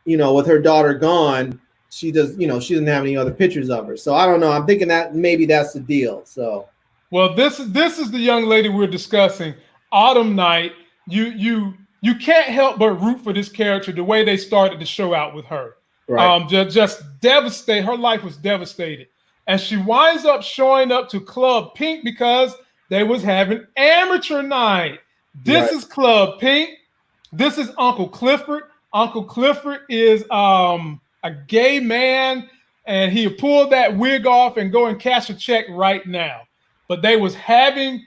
with her daughter gone, she doesn't have any other pictures of her. So I don't know. I'm thinking that maybe that's the deal. So, well, this is the young lady we're discussing, Autumn Night. You can't help but root for this character the way they started the show out with her. Right. Just devastated. Her life was devastated. And she winds up showing up to Club Pink because they was having amateur night. This is Club Pink. This is Uncle Clifford. Uncle Clifford is a gay man, and he pulled that wig off and go and cash a check right now. But they was having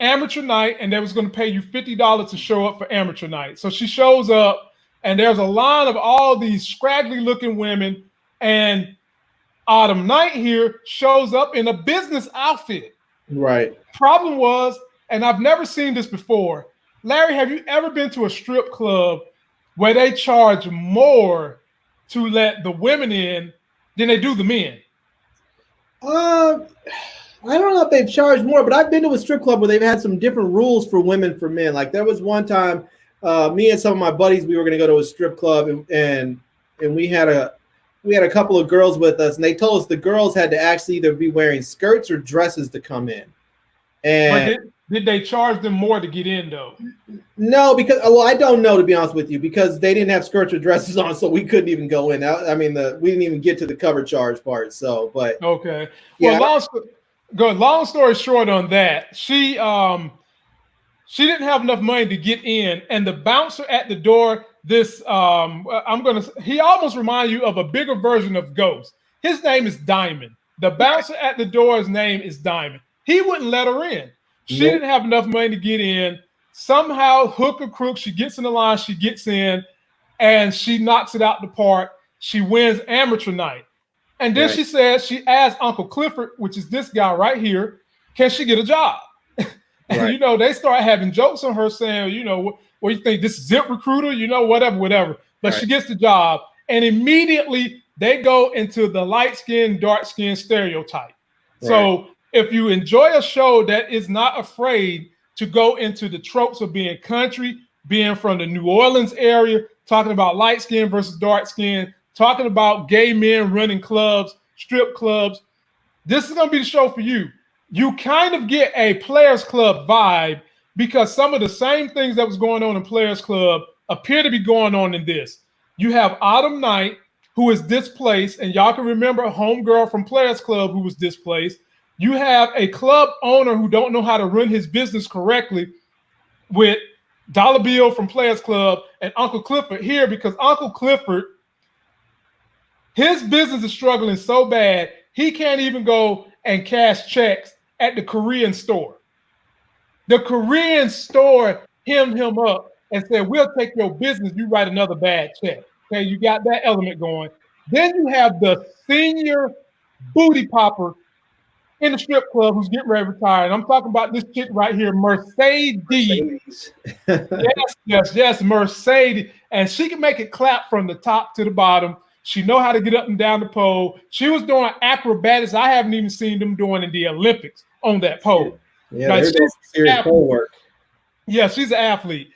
amateur night, and they was going to pay you $50 to show up for amateur night. So she shows up, and there's a line of all these scraggly looking women, and Autumn Night here shows up in a business outfit. Right. Problem was, and I've never seen this before, Larry, have you ever been to a strip club where they charge more to let the women in than they do the men? I don't know if they've charged more, but I've been to a strip club where they've had some different rules for women, for men. Like there was one time, me and some of my buddies, we were going to go to a strip club, and we had a couple of girls with us, and they told us the girls had to actually either be wearing skirts or dresses to come in. And did they charge them more to get in though? No, because I don't know, to be honest with you, because they didn't have skirts or dresses on, so we couldn't even go in. I mean, we didn't even get to the cover charge part. So, but okay. Well, yeah. Long story short on that, she didn't have enough money to get in, and the bouncer at the door, he almost reminds you of a bigger version of Ghost. His name is Diamond. The bouncer at the door's name is Diamond. He wouldn't let her in. She didn't have enough money to get in. Somehow, hook or crook, she gets in the line, she gets in, and she knocks it out the park. She wins amateur night. And then she asked Uncle Clifford, which is this guy right here, can she get a job? And, they start having jokes on her saying, what you think, this is Zip Recruiter, whatever. But she gets the job. And immediately they go into the light skin, dark skin stereotype. Right. So if you enjoy a show that is not afraid to go into the tropes of being country, being from the New Orleans area, talking about light skin versus dark skin, talking about gay men running clubs, strip clubs, this is going to be the show for you. You kind of get a Players Club vibe because some of the same things that was going on in Players Club appear to be going on in this. You have Autumn Night, who is displaced, and y'all can remember a homegirl from Players Club who was displaced. You have a club owner who don't know how to run his business correctly with Dollar Bill from Players Club and Uncle Clifford here, because Uncle Clifford, his business is struggling so bad, he can't even go and cash checks at the Korean store. The Korean store hemmed him up and said, we'll take your business, you write another bad check. Okay, you got that element going. Then you have the senior booty popper in the strip club who's getting ready to retire. And I'm talking about this chick right here, Mercedes. Yes, Mercedes. And she can make it clap from the top to the bottom. She know how to get up and down the pole. She was doing acrobatics I haven't even seen them doing in the Olympics on that pole. Yeah, like, there's serious pole work. Yeah, she's an athlete.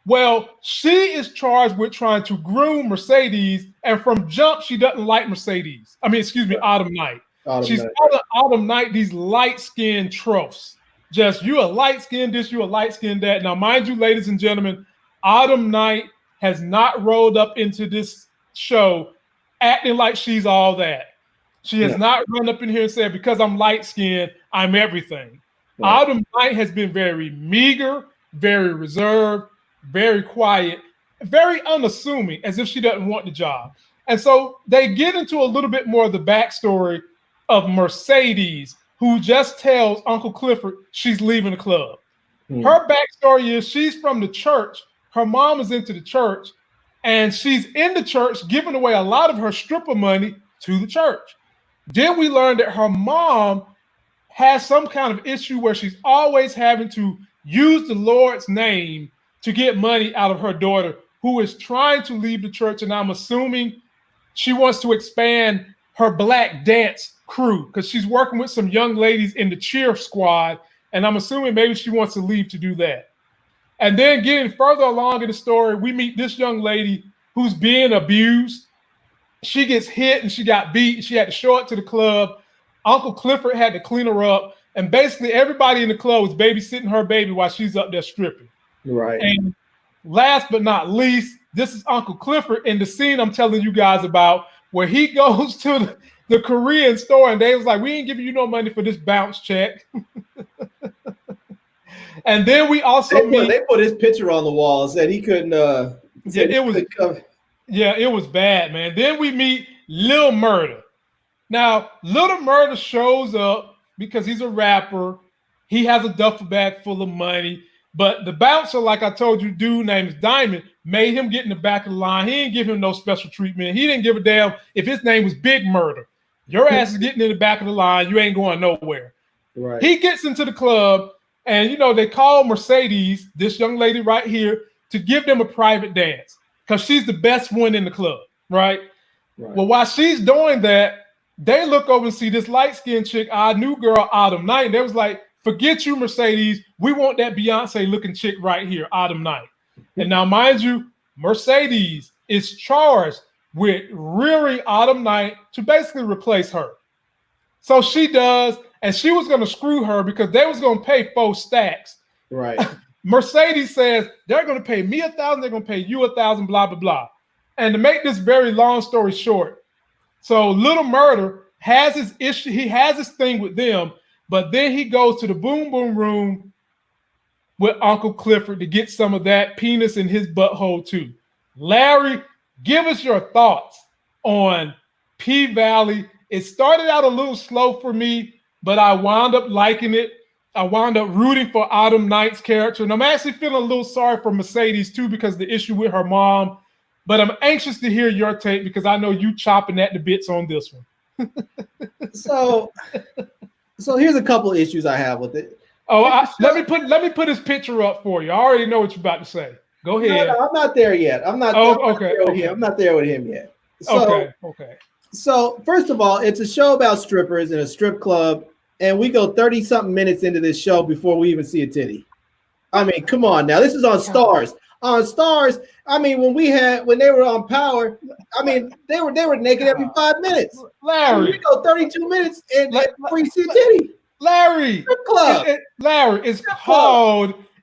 Well, she is charged with trying to groom Mercedes, and from jump, she doesn't like Mercedes. Autumn Night. She's calling Autumn Night these light-skinned troughs. Just, you a light-skinned this, you a light-skinned that. Now, mind you, ladies and gentlemen, Autumn Night has not rolled up into this show acting like she's all that. She has not run up in here and said, because I'm light-skinned, I'm everything. Right. Autumn Night has been very meager, very reserved, very quiet, very unassuming, as if she doesn't want the job. And so they get into a little bit more of the backstory of Mercedes, who just tells Uncle Clifford she's leaving the club. Her backstory is she's from the church. Her mom is into the church, and she's in the church giving away a lot of her stripper money to the church. Then we learned that her mom has some kind of issue where she's always having to use the Lord's name to get money out of her daughter, who is trying to leave the church. And I'm assuming she wants to expand her black dance crew because she's working with some young ladies in the cheer squad. And I'm assuming maybe she wants to leave to do that. And then getting further along in the story, we meet this young lady who's being abused. She gets hit and she got beat. She had to show up to the club. Uncle Clifford had to clean her up. And basically everybody in the club was babysitting her baby while she's up there stripping. Right. And last but not least, this is Uncle Clifford in the scene I'm telling you guys about, where he goes to the Korean store and they was like, we ain't giving you no money for this bounce check. And then we also they put his picture on the wall and said he couldn't. It was bad, man. Then we meet Lil Murda. Now, Lil Murda shows up because he's a rapper. He has a duffel bag full of money. But the bouncer, like I told you, dude named Diamond, made him get in the back of the line. He didn't give him no special treatment. He didn't give a damn if his name was Big Murder. Your ass is getting in the back of the line. You ain't going nowhere. Right. He gets into the club, and, they call Mercedes, this young lady right here, to give them a private dance because she's the best one in the club, right? Well, while she's doing that, they look over and see this light-skinned chick, our new girl, Autumn Night. And they was like, forget you, Mercedes. We want that Beyonce-looking chick right here, Autumn Night. And now, mind you, Mercedes is charged with rearing Autumn Night to basically replace her. So she does, and she was going to screw her because they was going to pay 4 stacks. Right. Mercedes says, they're going to pay me $1,000, they're going to pay you $1,000, blah, blah, blah. And to make this very long story short, so Little Murder has his issue, he has his thing with them, but then he goes to the boom boom room with Uncle Clifford to get some of that penis in his butthole too. Larry, give us your thoughts on P-Valley. It started out a little slow for me, but I wound up liking it. I wound up rooting for Autumn Night's character. And I'm actually feeling a little sorry for Mercedes too, because of the issue with her mom. But I'm anxious to hear your take because I know you chopping at the bits on this one. So here's a couple of issues I have with it. Let me put his picture up for you. I already know what you're about to say. Go ahead. No, I'm not there yet. I'm not there with him yet. Okay. So first of all, it's a show about strippers in a strip club, and we go 30-something minutes into this show before we even see a titty. I mean, come on now. This is on Stars. On Stars, I mean, when they were on Power, I mean, they were naked every 5 minutes. Larry, we go 32 minutes and before you see a titty. Larry, strip club. Larry,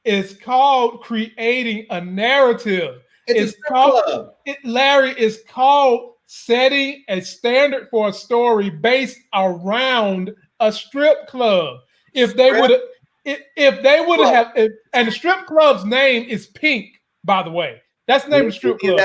it's called creating a narrative. It's called Larry, it's called setting a standard for a story based around a strip club. If they would have, and the strip club's name is Pink, by the way. That's the name of the strip club.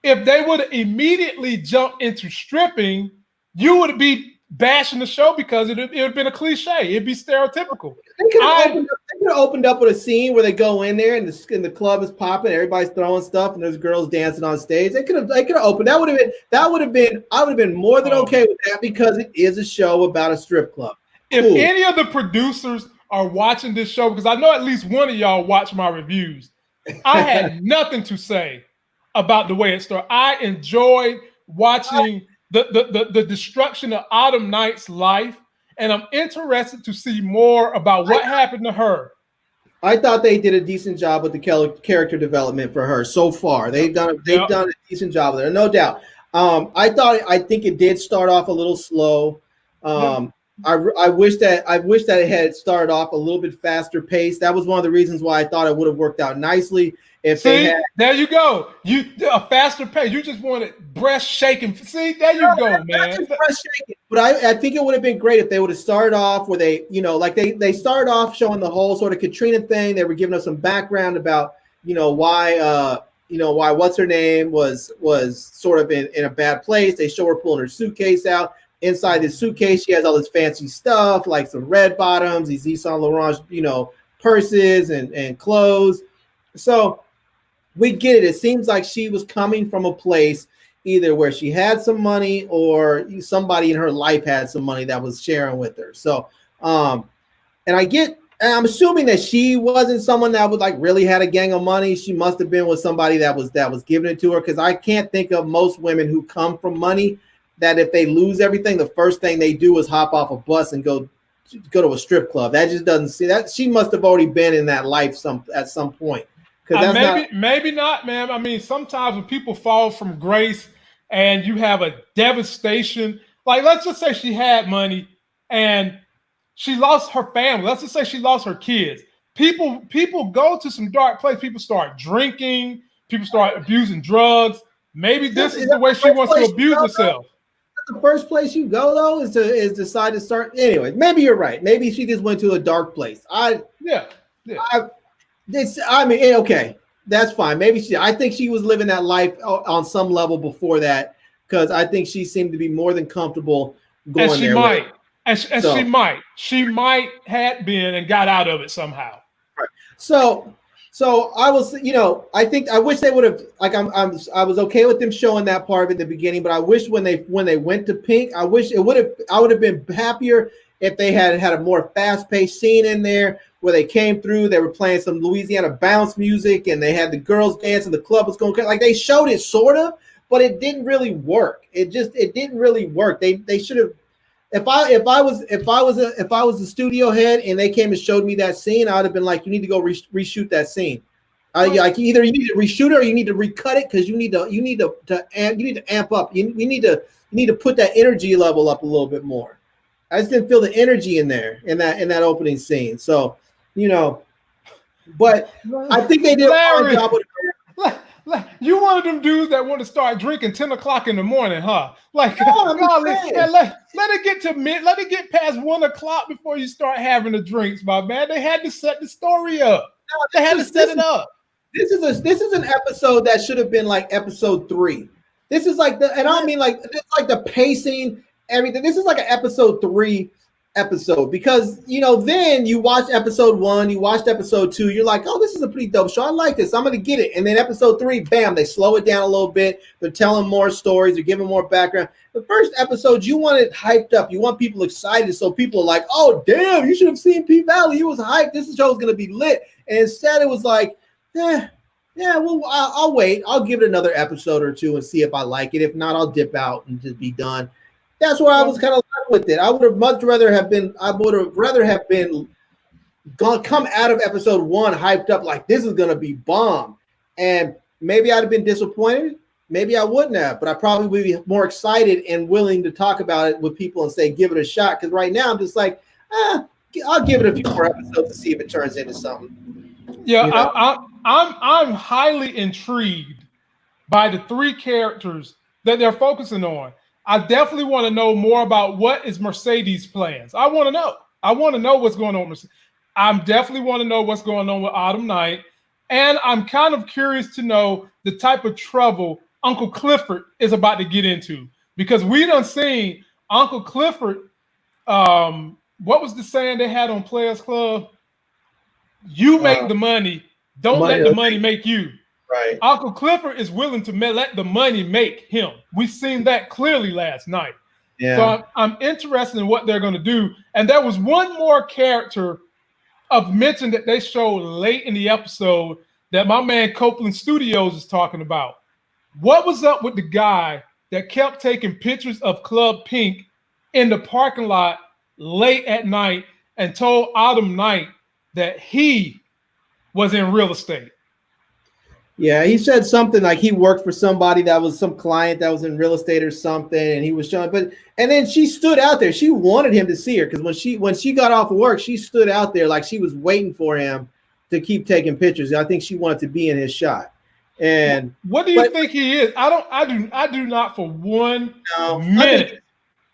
If they would have immediately jumped into stripping, you would be bashing the show because it would have been a cliche. It'd be stereotypical. They could have could have opened up with a scene where they go in there and the club is popping, everybody's throwing stuff, and there's girls dancing on stage. They could have opened. I would have been more than okay with that because it is a show about a strip club. If any of the producers are watching this show, because I know at least one of y'all watch my reviews, I had nothing to say about the way it started. I enjoyed watching the destruction of Autumn Night's life, and I'm interested to see more about what happened to her. I thought they did a decent job with the character development for her so far. They've done a decent job with her, no doubt. I think it did start off a little slow. I wish that it had started off a little bit faster pace. That was one of the reasons why I thought it would have worked out nicely if they had. There you go. A faster pace. You just wanted breast shaking. See, there you go, man. Breast shaking. But I think it would have been great if they would have started off where they, like they started off showing the whole sort of Katrina thing. They were giving us some background about, why what's her name was sort of in a bad place. They show her pulling her suitcase out. Inside this suitcase, she has all this fancy stuff, like some red bottoms, these Yves Saint Laurent, purses and clothes. So we get it. It seems like she was coming from a place either where she had some money or somebody in her life had some money that was sharing with her. So, and I'm assuming that she wasn't someone that would really had a gang of money. She must have been with somebody that was giving it to her, because I can't think of most women who come from money that if they lose everything, the first thing they do is hop off a bus and go to a strip club. That just doesn't see that. She must have already been in that life at some point. Maybe not, man. I mean, sometimes when people fall from grace and you have a devastation, like let's just say she had money and she lost her family. Let's just say she lost her kids. People go to some dark place. People start drinking. People start abusing drugs. Maybe this is the way she wants to abuse herself. The first place you go though is decide to start. Anyway, maybe you're right. Maybe she just went to a dark place. Okay, that's fine. I think she was living that life on some level before that, because I think she seemed to be more than comfortable going and she there. Might. She might had been and got out of it somehow. Right. So I was, I wish they would have, I was okay with them showing that part in the beginning, but I wish when they went to Pink, I would have been happier if they had a more fast-paced scene in there where they came through, they were playing some Louisiana bounce music and they had the girls dancing, the club was going crazy. Like they showed it sort of, but it didn't really work. It didn't really work. They should have. If I was the studio head and they came and showed me that scene, I would have been like, you need to go reshoot that scene. Either you need to reshoot it or you need to recut it, because you need to amp up. You need to put that energy level up a little bit more. I just didn't feel the energy in there in that opening scene. So, but I think they did a fine job with it. You one of them dudes that want to start drinking 10 o'clock in the morning, huh? Like, no, let it get past 1 o'clock before you start having the drinks, my man. They had to set the story up. They had to set it up. This is an episode that should have been like episode 3. This is like and I don't mean like it's like the pacing, everything. This is like an episode 3 episode, because then you watch episode 1, you watched episode 2, you're like, oh, this is a pretty dope show, I like this, I'm gonna get it. And then episode 3, bam, they slow it down a little bit, they're telling more stories, they're giving more background. The first episode, you want it hyped up, you want people excited, so people are like, oh damn, you should have seen P-Valley, it was hyped, this show's gonna be lit. And instead it was like, well, I'll wait, I'll give it another episode or 2 and see if I like it. If not, I'll dip out and just be done. That's where I was kind of left with it. I would have rather have come out of episode 1 hyped up like this is gonna be bomb. And maybe I'd have been disappointed. Maybe I wouldn't have, but I probably would be more excited and willing to talk about it with people and say, give it a shot. Because right now I'm just like, I'll give it a few more episodes to see if it turns into something. Yeah, I'm highly intrigued by the 3 characters that they're focusing on. I definitely want to know more about what is Mercedes' plans. I want to know. I want to know what's going on with Mercedes. I definitely want to know what's going on with Autumn Night. And I'm kind of curious to know the type of trouble Uncle Clifford is about to get into. Because we done seen Uncle Clifford, what was the saying they had on Players Club? You make the money. Don't let the money make you. Right. Uncle Clifford is willing to let the money make him. We've seen that clearly last night. Yeah. So I'm interested in what they're going to do. And there was one more character of mention that they showed late in the episode that my man Copeland Studios is talking about. What was up with the guy that kept taking pictures of Club Pink in the parking lot late at night and told Autumn Night that he was in real estate? Yeah, he said something like he worked for somebody that was some client that was in real estate or something, and he was showing. And then she stood out there. She wanted him to see her because when she got off of work, she stood out there like she was waiting for him to keep taking pictures. I think she wanted to be in his shot. And what do you think he is? I do not for one minute.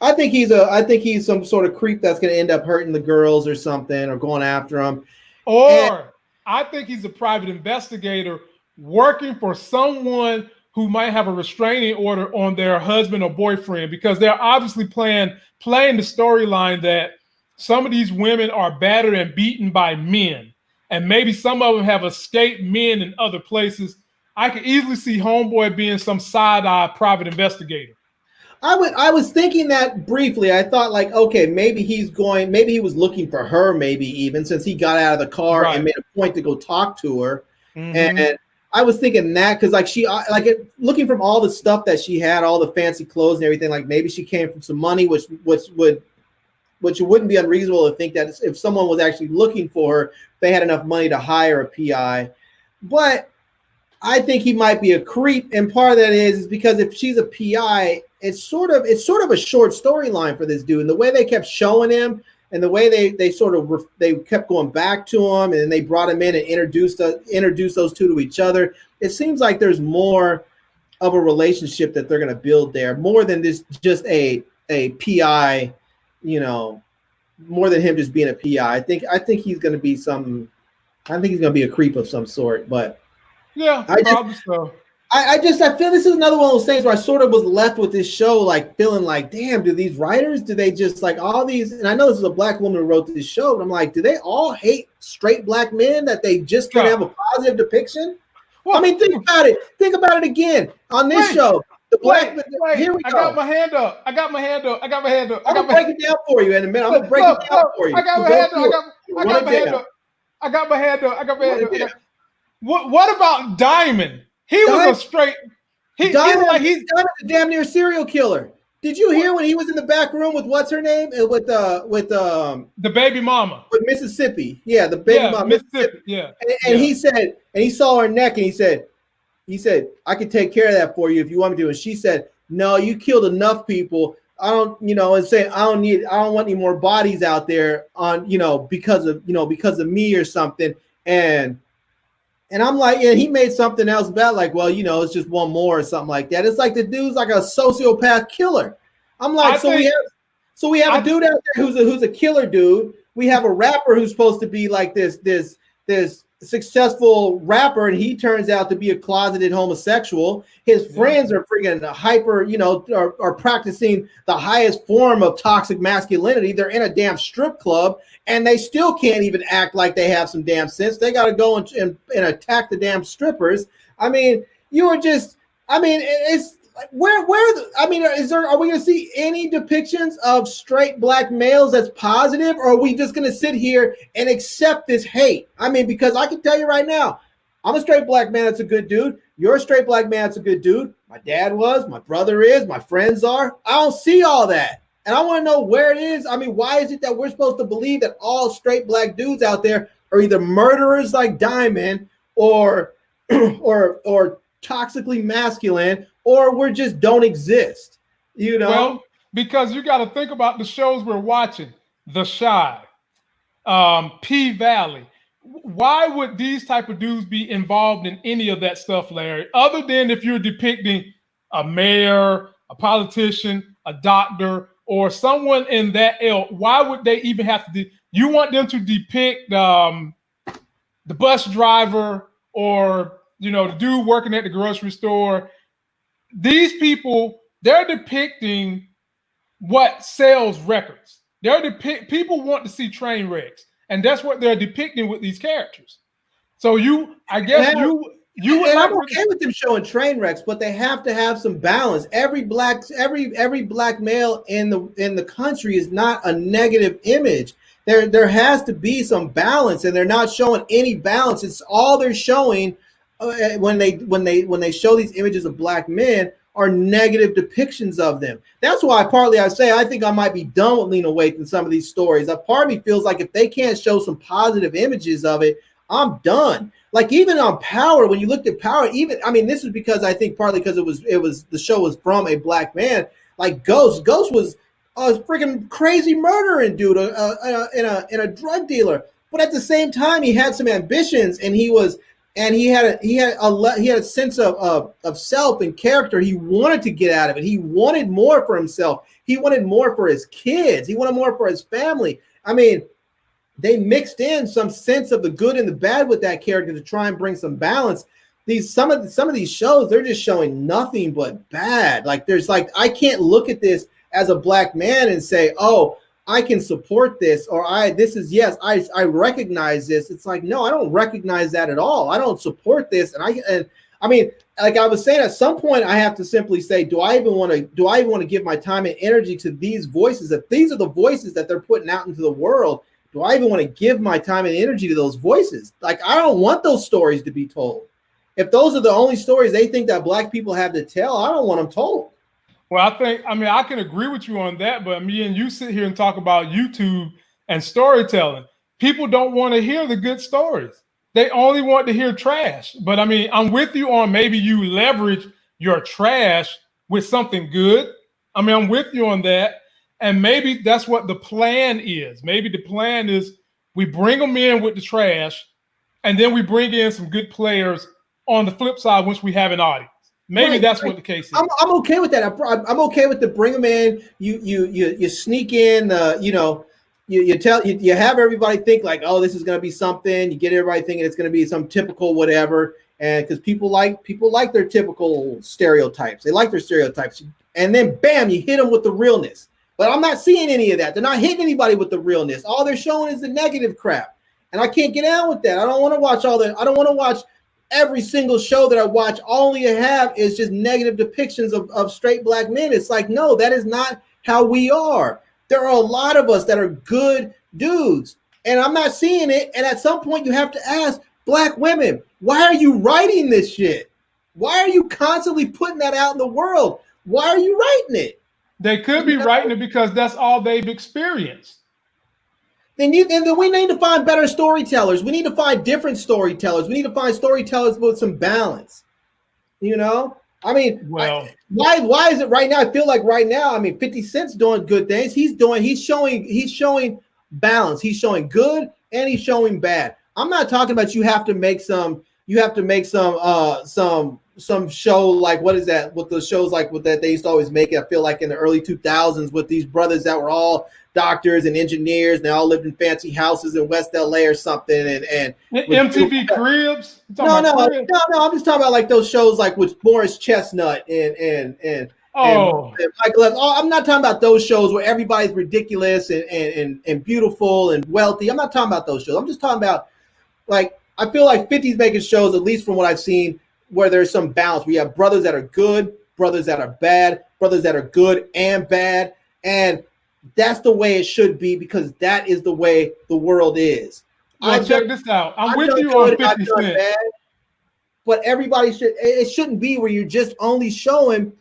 I think he's some sort of creep that's going to end up hurting the girls or something, or going after them. Or I think he's a private investigator working for someone who might have a restraining order on their husband or boyfriend, because they're obviously playing the storyline that some of these women are battered and beaten by men, and maybe some of them have escaped men in other places. I could easily see Homeboy being some side-eye private investigator. I was thinking that briefly. I thought like, okay, maybe he was looking for her, maybe even since he got out of the car and made a point to go talk to her. And I was thinking that because looking from all the stuff that she had, all the fancy clothes and everything, like maybe she came from some money, which wouldn't be unreasonable to think that if someone was actually looking for her, they had enough money to hire a PI. But I think he might be a creep, and part of that is because if she's a PI, it's sort of a short storyline for this dude. And the way they kept showing him, and the way they kept going back to him, and then they brought him in and introduced those two to each other. It seems like there's more of a relationship that they're going to build there, more than just a PI, more than him just being a PI. I think he's going to be something. I think he's going to be a creep of some sort, but. Yeah, probably so. I feel this is another one of those things where I sort of was left with this show, like feeling like, damn, do these writers, do they just like all these? And I know this is a black woman who wrote this show, but I'm like, do they all hate straight black men that they just can't have a positive depiction? Well, I mean, think about it. Think about it again on this show. The black. Here we go. I got my hand up. I'm gonna break it down for you in a minute. I'm gonna break it down for you. I got my hand up. I got my hand up. What about Diamond? He was a straight. Diamond's a damn near serial killer. Did you hear when he was in the back room with what's her name with the baby mama with Mississippi? Yeah, the baby mama, Mississippi. Yeah, and he said, and he saw her neck, and he said, I can take care of that for you if you want me to. And she said, no, you killed enough people. I don't, and say I don't want any more bodies out there on, because of me or something. And I'm like, yeah, he made something else about like, well, it's just one more or something like that. It's like the dude's like a sociopath killer. I'm like, we have a dude out there who's a killer dude. We have a rapper who's supposed to be like this successful rapper, and he turns out to be a closeted homosexual. His friends are freaking hyper, are practicing the highest form of toxic masculinity. They're in a damn strip club, and they still can't even act like they have some damn sense. They got to go and attack the damn strippers. I mean, it's are we going to see any depictions of straight black males that's positive, or are we just going to sit here and accept this hate? I mean, because I can tell you right now, I'm a straight black man that's a good dude. You're a straight black man that's a good dude. My dad was, my brother is, my friends are. I don't see all that. And I want to know where it is. I mean, why is it that we're supposed to believe that all straight black dudes out there are either murderers like Diamond or toxically masculine, or we just don't exist, Well, because you got to think about the shows we're watching, The Chi, P-Valley. Why would these type of dudes be involved in any of that stuff, Larry? Other than if you're depicting a mayor, a politician, a doctor, or someone in that ilk, why would they even have to you want them to depict the bus driver or the dude working at the grocery store? These people, they're depicting what sells records. People want to see train wrecks. and that's what they're depicting with these characters. So I guess you would and like I'm okay with them showing train wrecks, but they have to have some balance. Every black male in the country is not a negative image. There has to be some balance, and they're not showing any balance. It's all they're showing when they show these images of black men are negative depictions of them. That's why partly I say I think I might be done with Lena Waithe in some of these stories. A part of me feels like if they can't show some positive images of it, I'm done. Like even on Power, when you looked at Power, this is because I think partly because it was the show was from a black man. Like Ghost was a freaking crazy murdering dude, in a drug dealer. But at the same time, he had some ambitions, and he had a sense of self and character. He wanted to get out of it. He wanted more for himself. He wanted more for his kids. He wanted more for his family. I mean, they mixed in some sense of the good and the bad with that character to try and bring some balance. Some of these shows, they're just showing nothing but bad. Like I can't look at this as a black man and say, oh, I can support this, or I recognize this. It's like, no, I don't recognize that at all. I don't support this. And I mean, like I was saying, at some point I have to simply say, do I even want to give my time and energy to these voices? If these are the voices that they're putting out into the world, do I even want to give my time and energy to those voices? Like, I don't want those stories to be told. If those are the only stories they think that black people have to tell, I don't want them told. Well, I can agree with you on that, but me and you sit here and talk about YouTube and storytelling. People don't want to hear the good stories. They only want to hear trash. But I mean, I'm with you on maybe you leverage your trash with something good. I mean, I'm with you on that. And maybe that's what the plan is. Maybe the plan is we bring them in with the trash, and then we bring in some good players on the flip side once we have an audience. Maybe that's what the case is. I'm okay with that. I'm okay with the bring them in. You sneak in. You have everybody think like, oh, this is going to be something. You get everybody thinking it's going to be some typical whatever, and because people like their typical stereotypes. They like their stereotypes, and then bam, you hit them with the realness. But I'm not seeing any of that. They're not hitting anybody with the realness. All they're showing is the negative crap. And I can't get out with that. I don't want to watch all that. I don't want to watch every single show that I watch. All you have is just negative depictions of straight black men. It's like, no, that is not how we are. There are a lot of us that are good dudes. And I'm not seeing it. And at some point you have to ask black women, why are you writing this shit? Why are you constantly putting that out in the world? Why are you writing it? They could be writing it because that's all they've experienced. Then we need to find better storytellers. We need to find different storytellers. We need to find storytellers with some balance. You know, I mean, why is it right now? I feel like right now, I mean, 50 Cent's doing good things. He's showing balance. He's showing good and he's showing bad. I'm not talking about you have to make some show like what is that? What those shows like with that they used to always make it. I feel like in the early 2000s with these brothers that were all doctors and engineers, and they all lived in fancy houses in West LA or something. And MTV Cribs. No. I'm just talking about like those shows like with Morris Chestnut and Michael. I'm not talking about those shows where everybody's ridiculous and beautiful and wealthy. I'm not talking about those shows. I'm just talking about like I feel like 50's making shows, at least from what I've seen, where there's some balance. We have brothers that are good, brothers that are bad, brothers that are good and bad. And that's the way it should be because that is the way the world is. Well, check this out. I'm with you on 50 Cent. But it shouldn't be where you're just only showing,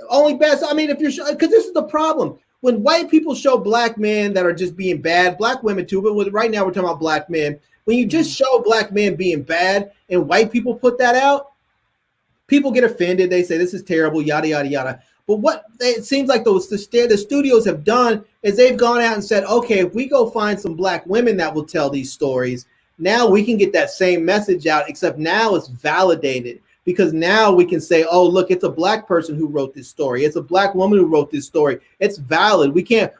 only best. If you're, because this is the problem. When white people show black men that are just being bad, black women too, but right now we're talking about black men. When you just show black men being bad and white people put that out, people get offended. They say this is terrible, yada, yada, yada. But what it seems like the studios have done is they've gone out and said, okay, if we go find some black women that will tell these stories, now we can get that same message out, except now it's validated because now we can say, oh, look, it's a black person who wrote this story. It's a black woman who wrote this story. It's valid. We can't.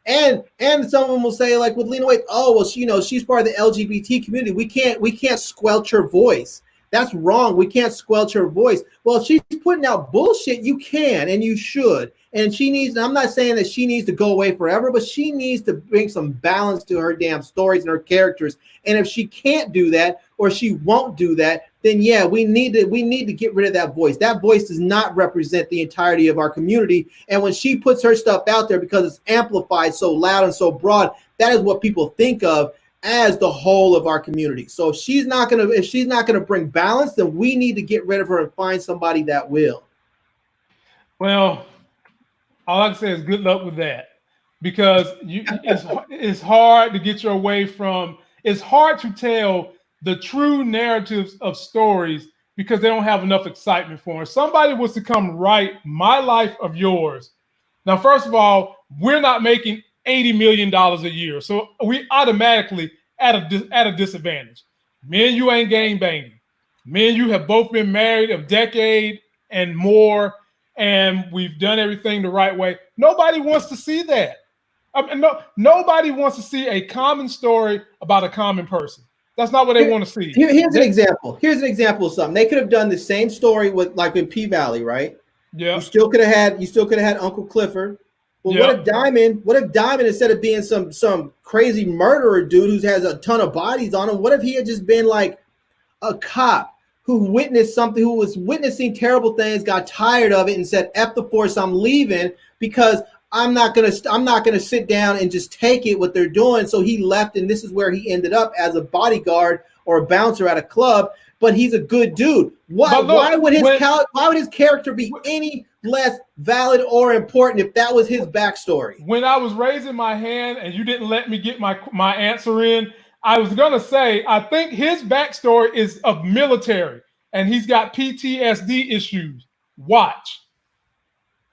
And some of them will say, like with Lena Waithe, oh, well, she's part of the LGBT community. We can't squelch her voice. That's wrong. We can't squelch her voice. Well, if she's putting out bullshit, you can and you should. And she needs, I'm not saying that she needs to go away forever, but she needs to bring some balance to her damn stories and her characters. And if she can't do that, or she won't do that, then yeah, we need to get rid of that voice. That voice does not represent the entirety of our community. And when she puts her stuff out there because it's amplified so loud and so broad, that is what people think of as the whole of our community. So if she's not gonna bring balance, then we need to get rid of her and find somebody that will. Well, all I can say is good luck with that, because it's hard to get your way from. It's hard to tell the true narratives of stories because they don't have enough excitement for them. If somebody was to come write My Life of Yours. Now, first of all, we're not making $80 million a year. So we automatically at a disadvantage. Me and you ain't gang banging. Me and you have both been married a decade and more, and we've done everything the right way. Nobody wants to see that. I mean, nobody wants to see a common story about a common person. That's not what they want to see. Here's an example. Here's an example of something. They could have done the same story with, like, in P-Valley, right? Yeah. You still could have had Uncle Clifford. Well, Yep. what if Diamond, instead of being some crazy murderer dude who has a ton of bodies on him, what if he had just been like a cop who witnessed something, who was witnessing terrible things, got tired of it, and said, "F the force, I'm leaving because I'm not gonna sit down and just take it what they're doing." So he left, and this is where he ended up as a bodyguard or a bouncer at a club. But he's a good dude. Why would his character be any less valid or important if that was his backstory? When I was raising my hand and you didn't let me get my answer in, I was gonna say I think his backstory is of military and he's got PTSD issues. Watch.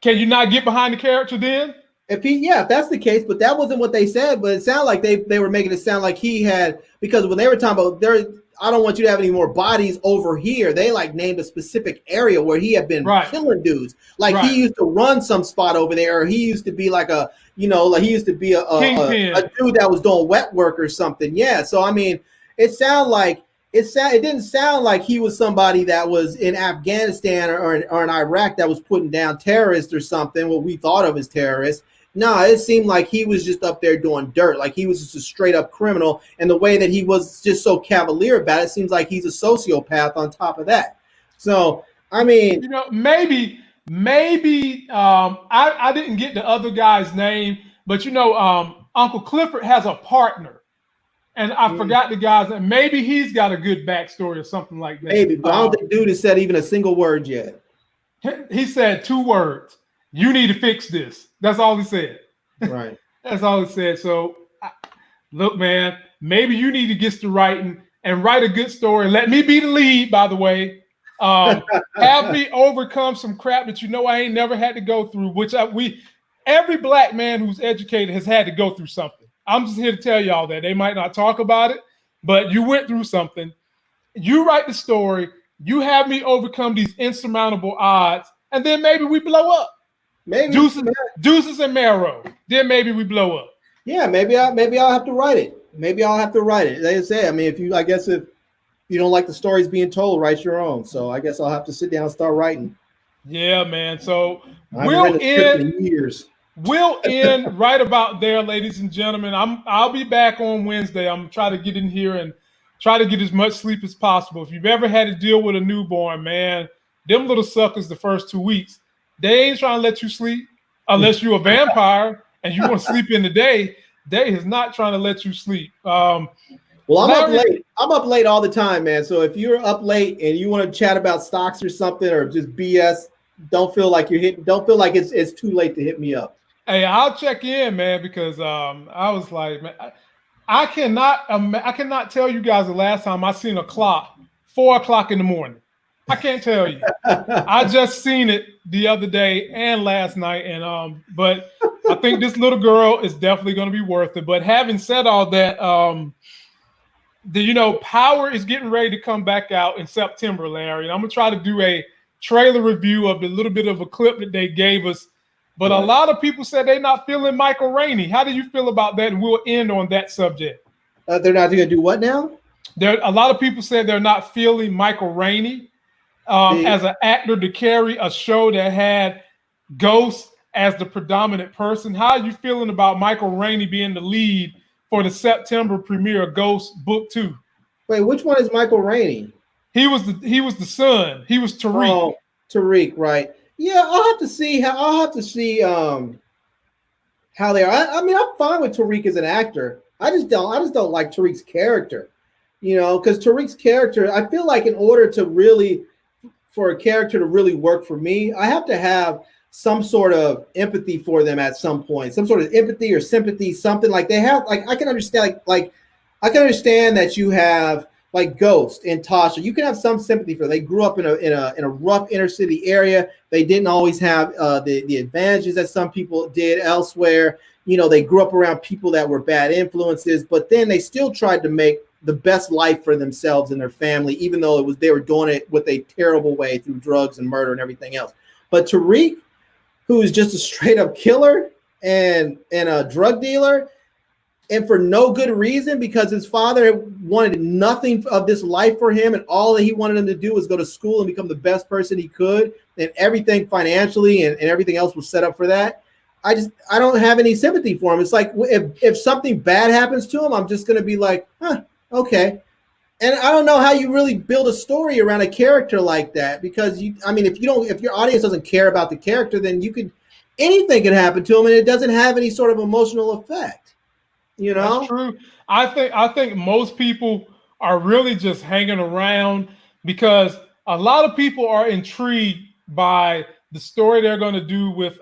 Can you not get behind the character then? If that's the case, but that wasn't what they said. But it sounded like they were making it sound like he had, because when they were talking about I don't want you to have any more bodies over here. They like named a specific area where he had been killing dudes. Like he used to run some spot over there, or he used to be like he used to be a dude that was doing wet work or something. Yeah. So I mean, it didn't sound like he was somebody that was in Afghanistan or in Iraq that was putting down terrorists or something, what we thought of as terrorists. No, it seemed like he was just up there doing dirt. Like he was just a straight up criminal. And the way that he was just so cavalier about it seems like he's a sociopath on top of that. So, I mean, maybe I didn't get the other guy's name, but Uncle Clifford has a partner. And I forgot the guy's name. Maybe he's got a good backstory or something like that. Maybe, but I don't think dude has said even a single word yet. He said 2 words. You need to fix this. That's all he said. Right. That's all he said. So, look, man, maybe you need to get to writing and write a good story. Let me be the lead, by the way. Have me overcome some crap that I ain't never had to go through, every black man who's educated has had to go through something. I'm just here to tell y'all that. They might not talk about it, but you went through something. You write the story. You have me overcome these insurmountable odds, and then maybe we blow up. Maybe deuces and marrow. Then maybe we blow up. Yeah, maybe I'll have to write it. Like I say, I mean, if you don't like the stories being told, write your own. So I guess I'll have to sit down and start writing. Yeah, man. So we'll end right about there, ladies and gentlemen. I'll be back on Wednesday. I'm trying to get in here and try to get as much sleep as possible. If you've ever had to deal with a newborn, man, them little suckers the first 2 weeks, they ain't trying to let you sleep unless you're a vampire and you want to sleep in the day. They is not trying to let you sleep. Well, I'm up late. I'm up late all the time, man. So if you're up late and you want to chat about stocks or something or just BS, don't feel like it's too late to hit me up. Hey, I'll check in, man, because I was like, man, I cannot tell you guys the last time I seen a clock 4 o'clock in the morning. I can't tell you. I just seen it the other day and last night, and but I think this little girl is definitely going to be worth it. But having said all that, Power is getting ready to come back out in September, Larry, and I'm gonna try to do a trailer review of the little bit of a clip that they gave us. But a lot of people said they're not feeling Michael Rainey. How do you feel about that? And we'll end on that subject. They're not going to do what now? There, a lot of people said they're not feeling Michael Rainey as an actor to carry a show that had Ghost as the predominant person. How are you feeling about Michael Rainey being the lead for the September premiere of Ghost Book 2? Wait, which one is Michael Rainey? He was the son. He was Tariq. Oh, Tariq, right? Yeah, I'll have to see how they are. I mean, I'm fine with Tariq as an actor. I just don't like Tariq's character, because Tariq's character, I feel like in order for a character to really work for me, I have to have some sort of empathy for them at some point, some sort of empathy or sympathy, something like they have. Like I can understand, I can understand that you have like Ghost and Tasha. You can have some sympathy for them. They grew up in a rough inner city area. They didn't always have the advantages that some people did elsewhere. They grew up around people that were bad influences, but then they still tried to make the best life for themselves and their family, even though they were doing it with a terrible way through drugs and murder and everything else. But Tariq, who is just a straight up killer and a drug dealer, and for no good reason, because his father wanted nothing of this life for him, and all that he wanted him to do was go to school and become the best person he could, and everything financially and everything else was set up for that. I don't have any sympathy for him. It's like if something bad happens to him, I'm just going to be like, okay. And I don't know how you really build a story around a character like that, because if your audience doesn't care about the character, then anything can happen to him and it doesn't have any sort of emotional effect. That's true. I think most people are really just hanging around because a lot of people are intrigued by the story they're going to do with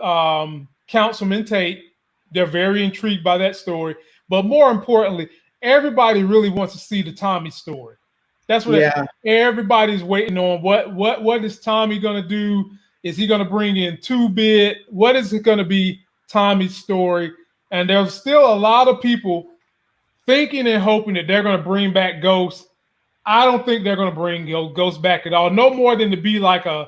Councilman Tate. They're very intrigued by that story. But more importantly, everybody really wants to see the Tommy story. That's what everybody's waiting on. What is Tommy going to do? Is he going to bring in 2-Bit? What is it going to be Tommy's story? And there's still a lot of people thinking and hoping that they're going to bring back Ghost. I don't think they're going to bring Ghost back at all. No more than to be like a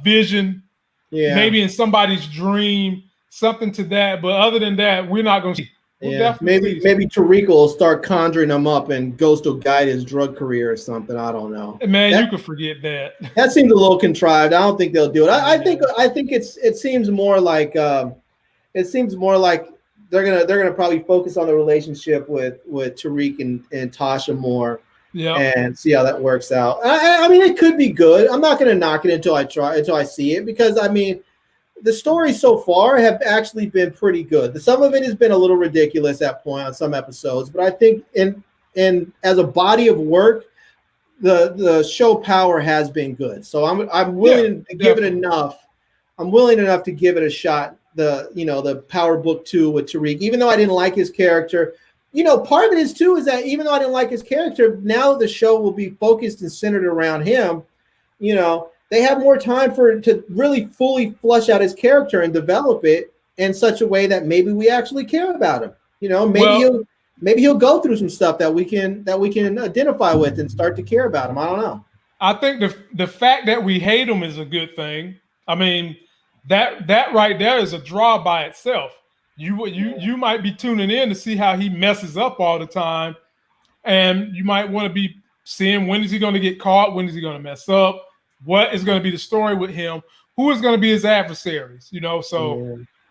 vision, maybe in somebody's dream, something to that. But other than that, we're not going to see. Maybe Tariq will start conjuring them up and Ghost will guide his drug career or something. I don't know. Man, you could forget that. That seems a little contrived. I don't think they'll do it. I think it seems more like they're gonna probably focus on the relationship with Tariq and Tasha more, and see how that works out. I mean, it could be good. I'm not gonna knock it until I see it, because I mean, the stories so far have actually been pretty good. Some of it has been a little ridiculous at point on some episodes, but I think in as a body of work, the show power has been good. So I'm willing to give it enough. I'm willing enough to give it a shot. The Power Book 2 with Tariq, even though I didn't like his character, part of it is too is that even though I didn't like his character, now the show will be focused and centered around him. They have more time to really fully flush out his character and develop it in such a way that maybe we actually care about him. Maybe he'll go through some stuff that we can identify with and start to care about him. I don't know. I think the fact that we hate him is a good thing. I mean, that right there is a draw by itself. You might be tuning in to see how he messes up all the time, and you might want to be seeing when is he going to get caught, when is he going to mess up, what is going to be the story with him, who is going to be his adversaries.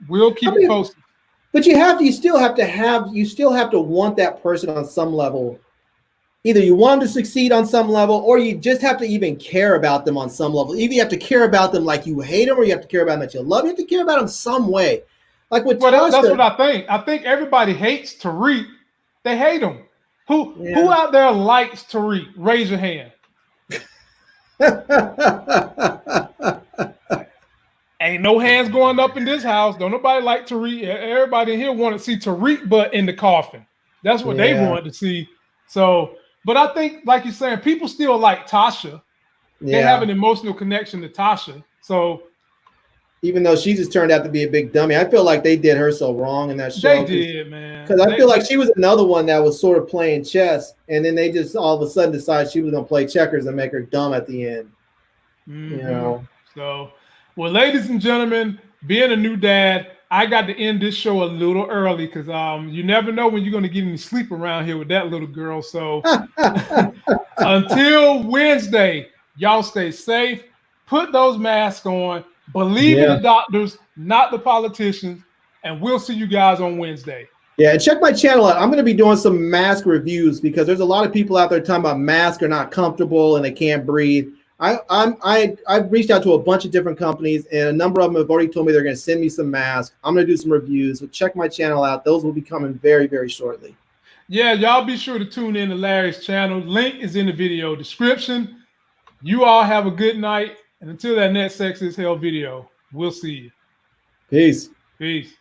We'll keep it posted. But you still have to want that person on some level. Either you want them to succeed on some level, or you just have to even care about them on some level. Either you have to care about them like you hate them, or you have to care about them that you love. You have to care about them some way. Like with Tasha, that's what I think. I think everybody hates Tariq. They hate him. Who out there likes Tariq? Raise your hand. Ain't no hands going up in this house. Don't nobody like Tariq. Everybody in here want to see Tariq butt in the coffin. That's what they want to see. So, but I think, like you're saying, people still like Tasha. They have an emotional connection to Tasha. So, even though she just turned out to be a big dummy, I feel like they did her so wrong in that show. They did, man. Because I feel like she was another one that was sort of playing chess, and then they just all of a sudden decided she was going to play checkers and make her dumb at the end. Mm-hmm. So, well, ladies and gentlemen, being a new dad, I got to end this show a little early because you never know when you're going to get any sleep around here with that little girl. So until Wednesday, y'all stay safe. Put those masks on. Believe in the doctors, not the politicians. And we'll see you guys on Wednesday. Yeah, and check my channel out. I'm going to be doing some mask reviews because there's a lot of people out there talking about masks are not comfortable and they can't breathe. I've reached out to a bunch of different companies, and a number of them have already told me they're going to send me some masks. I'm going to do some reviews. So check my channel out. Those will be coming very, very shortly. Yeah, y'all be sure to tune in to Larry's channel. Link is in the video description. You all have a good night. And until that next Sex is Hell video, we'll see you. Peace. Peace.